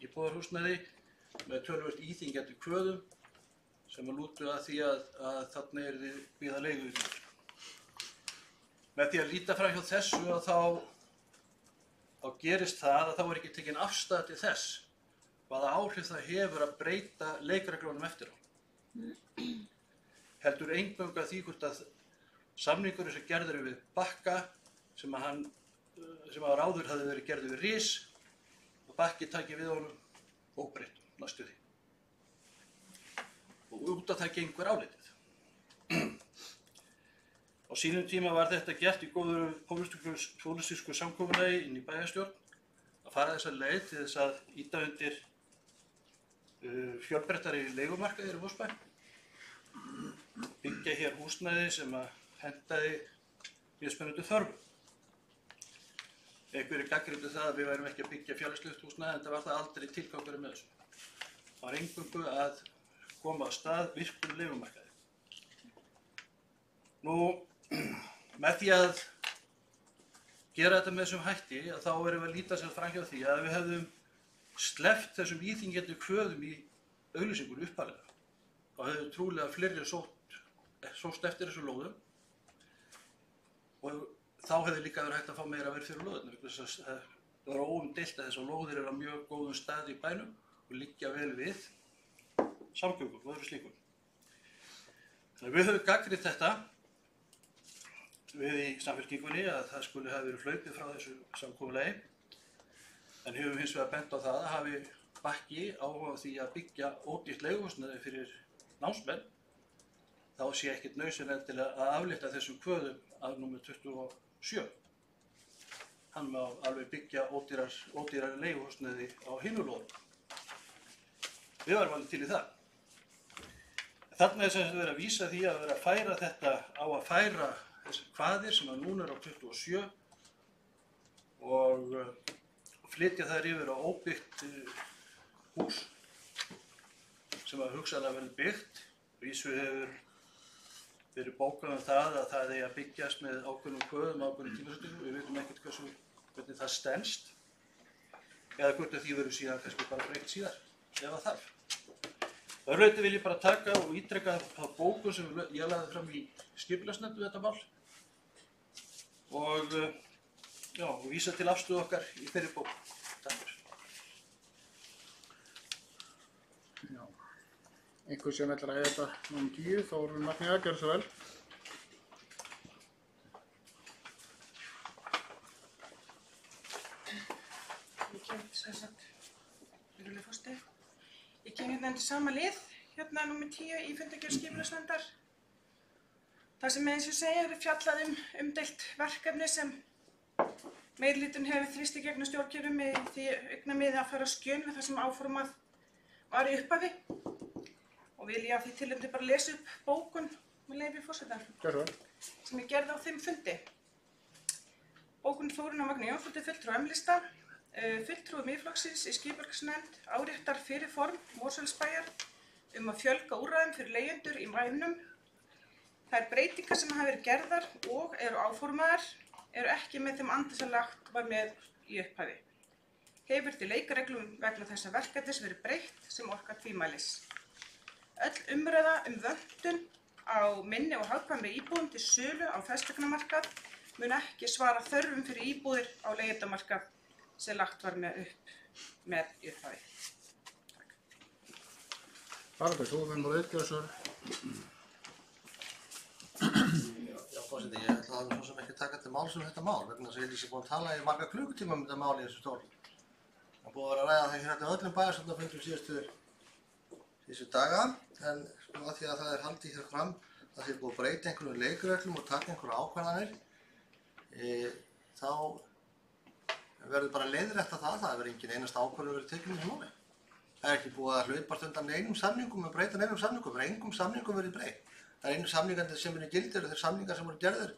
íbúðarhúsnæði með töluvert íþyngjandi kvöðum sem að lútu að því að þarna yrði byggða leiguíbúðir. Með því að líta fram hjá þessu að þá gerist það að þá er ekki tekin afstæða til þess hvaða áhrif það hefur að breyta leikreglunum eftir á. Heldur eingöngu að því hvort að samningurinn sem gerður við Bakka sem að áður hafði verið gerður við Rís og Bakki taki við honum óbreyttum næstu því. Og út af það gengur álitið. Á sínum tíma var þetta gert í góðu pólitísku samkomulagi inn í bæjarstjórn að fara þessa leið til þess að ýta undir fjölbreyttari leigumarkaði í Mosfellsbæ, byggja hér húsnæði sem að hentaði mjög spennandi þörfum. Einhverjir gagnrýndu það að við værum ekki að byggja félagslegt húsnæði en það var það aldrei tilgangurinn með þessu. Það var eingöngu að koma á stað virkum leigumarkaði. Nú, með því að gera þetta með þessum hætti að þá erum við að líta sér fram hjá því að við hefðum sleppt þessum íþyngjandi kvöðum í auglýsingur upphaflega. Þá hefðu trúlega fleiri sóst eftir þessum lóðum og þá hefði líka verið hægt að fá meira verð fyrir lóðirnar. Það var óumdeilt að þessar lóðir eru á mjög góðum stað í bænum og liggja vel við samgöngum og öðru slíkum. Þannig að við höfum gagnrýnt þetta við í Samfylkingunni að það skuli hafa verið hlaupið frá þessu samkomulagi en höfum hins vegar bent á það að hafi Bakki áhuga á því að byggja ódýrt leiguhúsnæði fyrir námsmenn þá sé ekkert nauðsynlegt til að aflétta þessum kvöðum af númer 27. Hann má alveg byggja ódýrar leiguhúsnæði á hinum lóðum. Við varum alveg til í það. Þarna er sem sagt verið að vísa því að vera að færa þetta á að færa þessar kvaðir sem að núna er á 27 og flytja þær yfir á óbyggt hús sem að hugsanlega verður byggt. Vísu hefur verið bókað um það að það eigi að byggjast með ákveðnum kvöðum, ákveðnum tímasetningum. Við veitum ekkert hvernig það stenst eða hvort því verður síðan kannski bara breytt síðar ef það þarf. Öðru leyti vil ég bara taka og ítreka þá bókun sem ég lagði fram í skipulagsnefnd við þetta mál og vísa til afstöðu okkar í þeirri bók. Takk fyrir. Já. Einhver sem ætlar að þetta númer 10, Þórunn Magnea, gjörðu svo vel. Ég kem sem sagt, virðulegur forseti. Ég kem hérna undir sama lið, hérna númer 10 í fundargerð skipulagsnefndar. Það sem eins og segja er fjallað umdeilt verkefni sem meirihlutinn hefur þrýst í gegnum stjórnkerfum með því augnamiði að fara skjön við það sem áformað var í upphafi. Og vil ég af því tilefni bara lesa upp bókun með leyfi forseta sem ég gerði á þeim fundi. Bókun Þórunnar Magneu Jónsdóttur fulltrúa M-lista, fulltrúi Miðflokksins í skipulagsnefnd áréttar fyrirform Mosfellsbæjar að fjölga úrræðum fyrir leigjendur í bænum. Þær breytingar sem hafa verið gerðar og eru áformaðar eru ekki með þeim anda sem lagt var með í upphafi. Hefur því leikareglum vegna þessa verkefnis verið breytt sem orkar tvímælis. Öll umræða vöntun á minni og hagkvæmri íbúðum til sölu á fasteignamarkað mun ekki svara þörfum fyrir íbúðir á leigjendamarkað sem lagt var með í upphafi. Haraldur, þú finn bara uppgjörsur. Já, forseti, ég ætla svo sem ekki að taka til máls þetta mál vegna þess að ég sé búinn að tala í marga klukkutíma þetta mál í þessu stól. Það búið að vera að ræða það hérna öllum bæjarstjórnarfundum síðustu daga, en af því að það er haldið hér fram að því búið að breyta einhverjum leikreglum og taka einhverju ákvarðanir, þá verður bara leiðrétta það verður engin einasta ákvörðun verið tekin í þessu máli. Það er ekki búið að hlaupast undan neinum samningum og breyta neinum samningum, það er engum samningum verið breytt. Það er einu samningarnir sem eru gildir og þeir samningar sem voru gerðir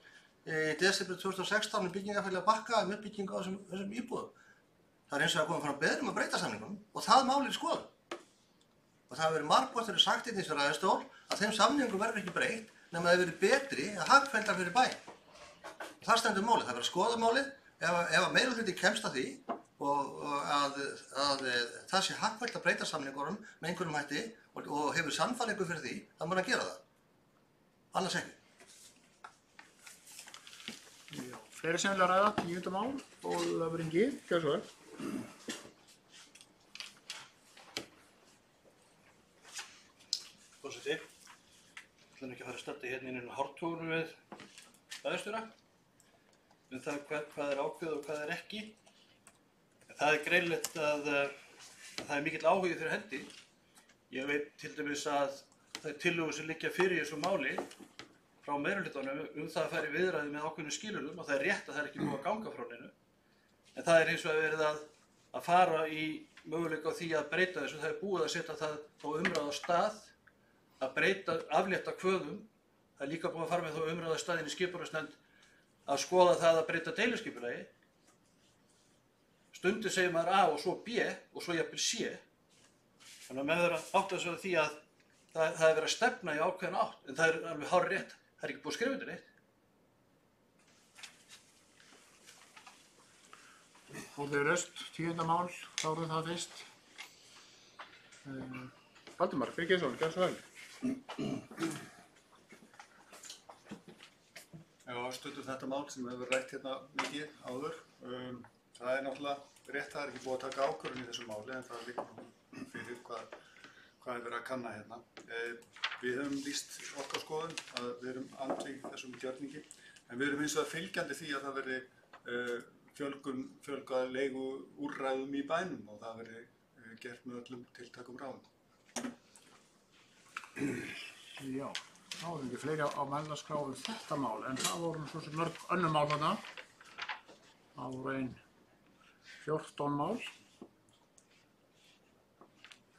í desember 2016 byggingafélag Bakka uppbyggingu á þessum íbúðum. Það er eins og að koma fram beðrum að breyta samningunum og það mál er skoðun. Og það hefur verið margótt sagt í þessu ræðustól að þeim samningum verður ekki breytt nema það verið betri að hagfelldar fyrir bæ. Það stendur málið, það verður að skoða málið ef að meirihluti kemst að því og að það sé hagfellt að breyta samningunum með einhverjum hætti og hefur sannfæringu fyrir því, þá má hann gera það. Annars ekki. Já. Fleiri sem vilja ræða 10. mál, Ólafur Ingi, gjörðu svo vel. Forseti, ég ætla ekki að fara að starta hérna inn í hártogunum við bæjarstjóra það hvað er ákveðið og hvað er ekki. Það er greinlegt að það er mikill áhugi fyrir hendi. Ég veit til dæmis að þær tillögur sem liggja fyrir í þessu máli frá meirihlutanum það að fara í viðræði með ákveðnum skilyrðum og það er rétt að það er ekki búið að ganga frá neinu. En það er hins vegar verið að fara í möguleika á því að breyta þessu. Það er búið að setja það á umræðu á stað að aflétta kvöðum. Það er líka búið að fara með þá umræðu á staðinn í skipulagsnefnd að skoða það að breyta deiliskipulagi. Stundum segir maður A og svo B og svo jafnvel C. Þannig að maður verður að átta sig á því að það er verið að stefna í ákveðna átt, en það er alveg hárrétt. Það er ekki búið að skrifa undir neitt. Þórður Öst, 10. mál, kláruðu það fyrst. Valdimar Birgisson, gjörðu svo vel. Já, stundum þetta mál sem hefur rætt hérna mikið áður. Það er náttúrulega rétt, það er ekki búið að taka ákvörðun í þessu máli, en það er líka fyrir hvað er verið að kanna hérna. Við höfum lýst okkar skoðun að við erum andvíg þessum gjörningi, en við erum hins vegar fylgjandi því að það verði fjölgað leigu úrræðum í bænum og það verði gert með öllum tiltækum ráðum. Já, þá erum ekki fleiri á mælaskrá þetta mál, en það voru svo sem mörg önnur mál þarna. Það voru 14 mál.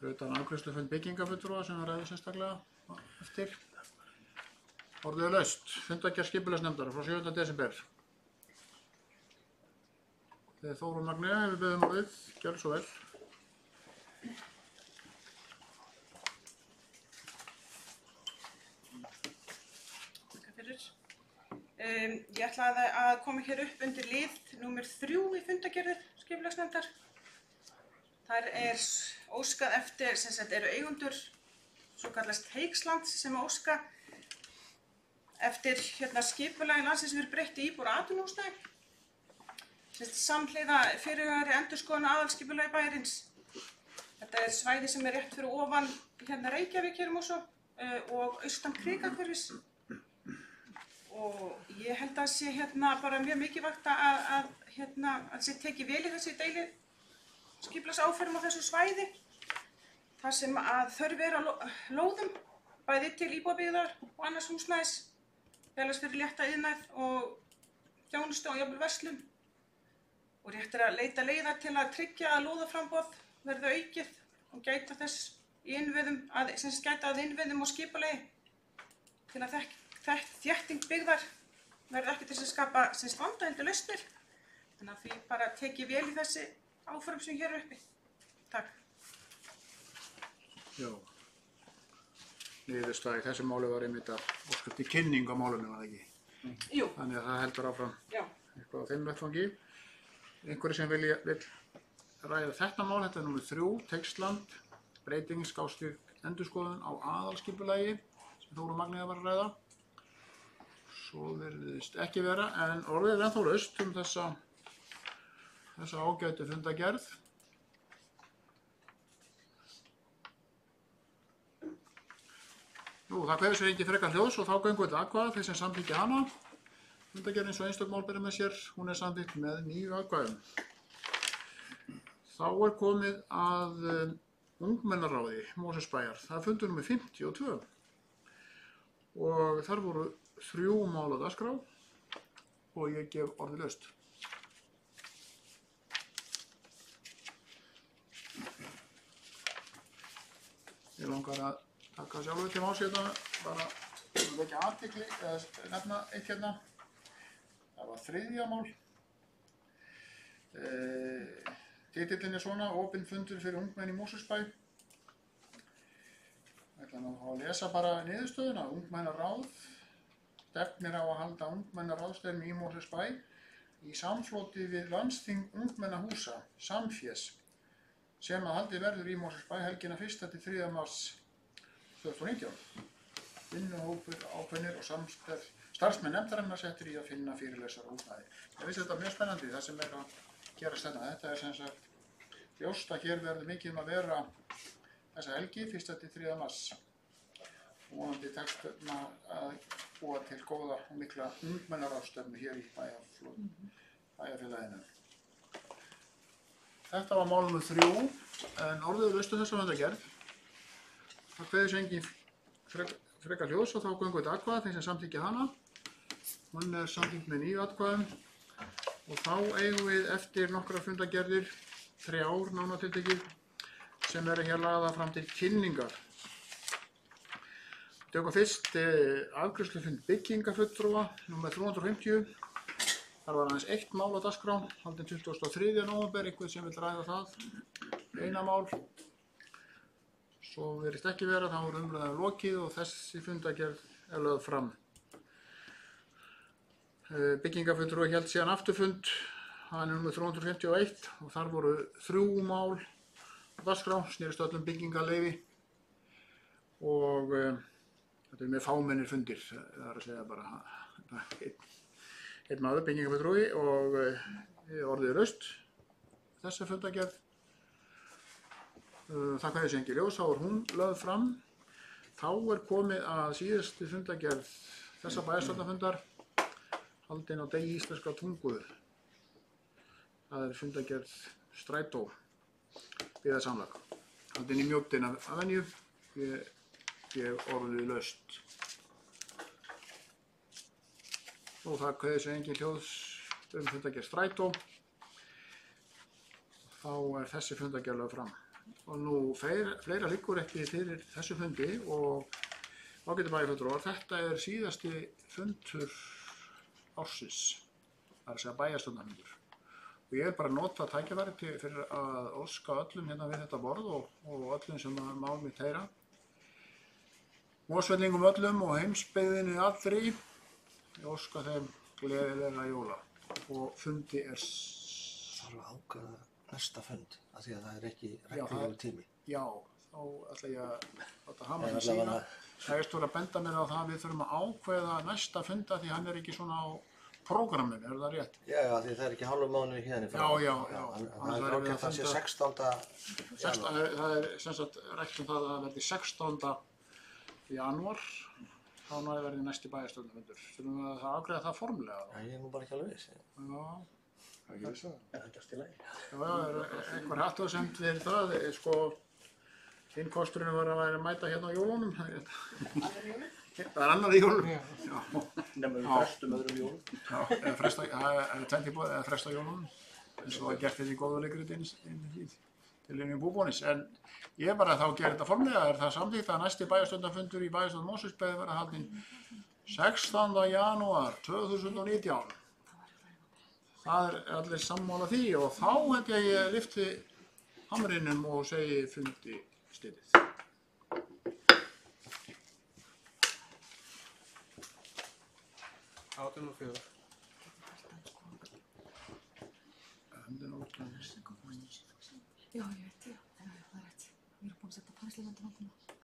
Fyrir utan afgreiðslufund byggingafulltrúa sem við ræðum sérstaklega á eftir. Orðið er laust. Fundargerð skipulagsnefndar frá 7. desember. Þegar Þórunn Magnea hefur beðið orðið, gjörðu svo vel. Takk fyrir. Ég ætlaði að koma hér upp undir lið númer 3 í fundargerðir skipulagsnefndar. Þar er óskað eftir, sem sagt eru eigendur svo kallast Teigslands sem óska eftir skipulagi landsins verið breytt í íbúðar- og atvinnuhúsnæði. Samhliða fyrirhugandi endurskoðun á aðalskipulagi bæjarins. Þetta er svæði sem er rétt fyrir ofan Reykjavík hér Mosó og austan Krikahverfis. Og ég held að sé bara mjög mikilvægt að sé tekið vel í þessi deili skipulagsáform á þessu svæði. Þar sem að þörf er á lóðum, bæði til íbúðabyggðar og annars húsnæðis, félags fyrir létta iðnað og þjónustu og jafnvel verslun. Og rétt er að leita leiða til að tryggja að lóðaframboð verði aukið og gæta þess í innviðum, gæta að innviðum og skipulagi til að þétting byggðar verði ekki til að skapa vanda heldur lausnir. Þannig að því bara tekið vel í þessi áform sem hér er uppi. Takk. Já. Niðurstaða í þessu máli var einmitt að óska eftir kynning á málunum, var það ekki? Jú. Þannig að það heldur áfram Já. eitthvað á þeim vettvangi. Einhverju sem vill ræða þetta mál, þetta er númer 3, Teigsland, breyting/endurskoðun á aðalskipulagi sem Þórunn Magnea var að ræða. Svo virðist ekki vera, en orðið er ennþá laust þessa ágætu fundargerð. Nú, það kveður sér engin frekar hljóðs og þá göngum við til atkvæða, þeir sem samþykkja hana. Fundargerð eins og einstök mál bera með sér, hún er samþykkt með 9 atkvæðum. Þá er komið að ungmennaráði Mosfellsbæjar, það er fundur númer 52 og þar voru 3 mál á dagskrá og ég gef orðið laust. Ég langar að taka sjálfur til máls bara að vekja athygli eða nefna eitt hérna. Það var 3. mál. Titillinn er svona, opinn fundur fyrir ungmenni í Mosfellsbæ. Ég ætla nú að lesa bara niðurstöðuna. Ungmennaráð stefnir á að halda ungmennaráðstefnu í Mosfellsbæ í samfloti við landsþing ungmennahúsa, Samfés, sem að haldið verður í Mosfellsbæ helgina 1. til 3. mars 2019. Vinnuhópur ákveðnir og starfsmenn nefndarinnar settir í að finna fyrirlesar og húsnæði. Ég finnst þetta mjög spennandi, það sem er að gerast þetta. Þetta er sem sagt ljóst að hér verður mikið að vera þessa helgi 1. til 3. mars. Vonandi tekst að búa til góða og mikla ungmennaráðstefnu hér í bæjarfélaginu. Þetta var mál númer 3, en orðið laustu þessa fundargerð. Það kveður sér engin frekar hljóðs og þá göngum við til atkvæða, þeir sem samþykkja hana. Hún er samþykkt með 9 atkvæðum og þá eigum við eftir nokkrar fundargerðir, 3 nánatiltekið, sem eru hér lagðar fram til kynningar. Tökum fyrst afgreiðslufund byggingafulltrúa, númer 350. Þar var aðeins 1 mál á dagskrá, haldinn 23. nóvember, einhver sem vil ræða það. 1 mál. Svo virðist ekki vera, þá er umræðan lokið og þessi fundargerð er lögð fram. Byggingafulltrúi hélt síðan afturfund, hann er númer 351 og þar voru 3 mál á dagskrá, snerist öllum byggingaleyfi og þetta er með fámennir fundir, það er að segja bara einn maður byggingafulltrúi og orðið er laust þessa fundargerð. Það kveður sér engin ljós, þá er hún lögð fram. Þá er komið að síðustu fundargerð þessa bæjarstjórnarfundar, haldinn á degi íslenskrar tungu. Það er fundargerð Strætó byggðasamlag, haldinn í Mjóddin af venju. Ég orðið laust. Og það kveður sér engin hljóðs fundargerð Strætó. Þá er þessi fundargerð lögð fram. og nú fleira liggur ekki fyrir þessu fundi og þá getur bæjarfulltrúar, þetta síðasti fundur ársins, það að segja bæjarstjórnarfundur. Og ég bara nota tækifæri fyrir að óska öllum hérna við þetta borð og öllum sem mál mitt heyra. Mosfellingum öllum og heimsbyggðinni allri, ég óska þeim gleðilega jóla og fundi Þarf að ákveða næsta fund, af því að það ekki reglulegur tími. Já, þá ætla ég að láta Hamar í sína. Sæðist voru að benda mér á það að við þurfum að ákveða næsta funda því hann ekki svona á prógramminu, það rétt? Já, því það ekki hálfur mánuður hérna frá. Já. Það ákveða það sé 16. janúar. Það sem sagt rætt það að það verði 16. janúar, þá verði næsti bæjarstjórnarfundur. Þurfum við að ákveða það formlega? Já, ég bara ekki alveg viss. Já. Það ekki viss það? Það ekki allt í lagi. Já, einhver athugasemd við það, sko, hinn kosturinn var að mæta hérna á jólunum. Það annar í jólunum. Já. Nefnum við frestum öðrum jólum. Já, eða tvent í bóði, eða fresta jólunum, eins og það gert þessi góðu leikrið til inn í búbónis. En ég bara þá gerir þetta formlega, það samþykkt að næsti bæjarstjórnarfundur í bæjarstjórn Mosfellsbæ verða haldinn 16. janúar 2019. Það allir sammála því og þá held ég lyfti hamrinum og segi fundi slitið. Átján og fjögur. Höndin út. Já, ég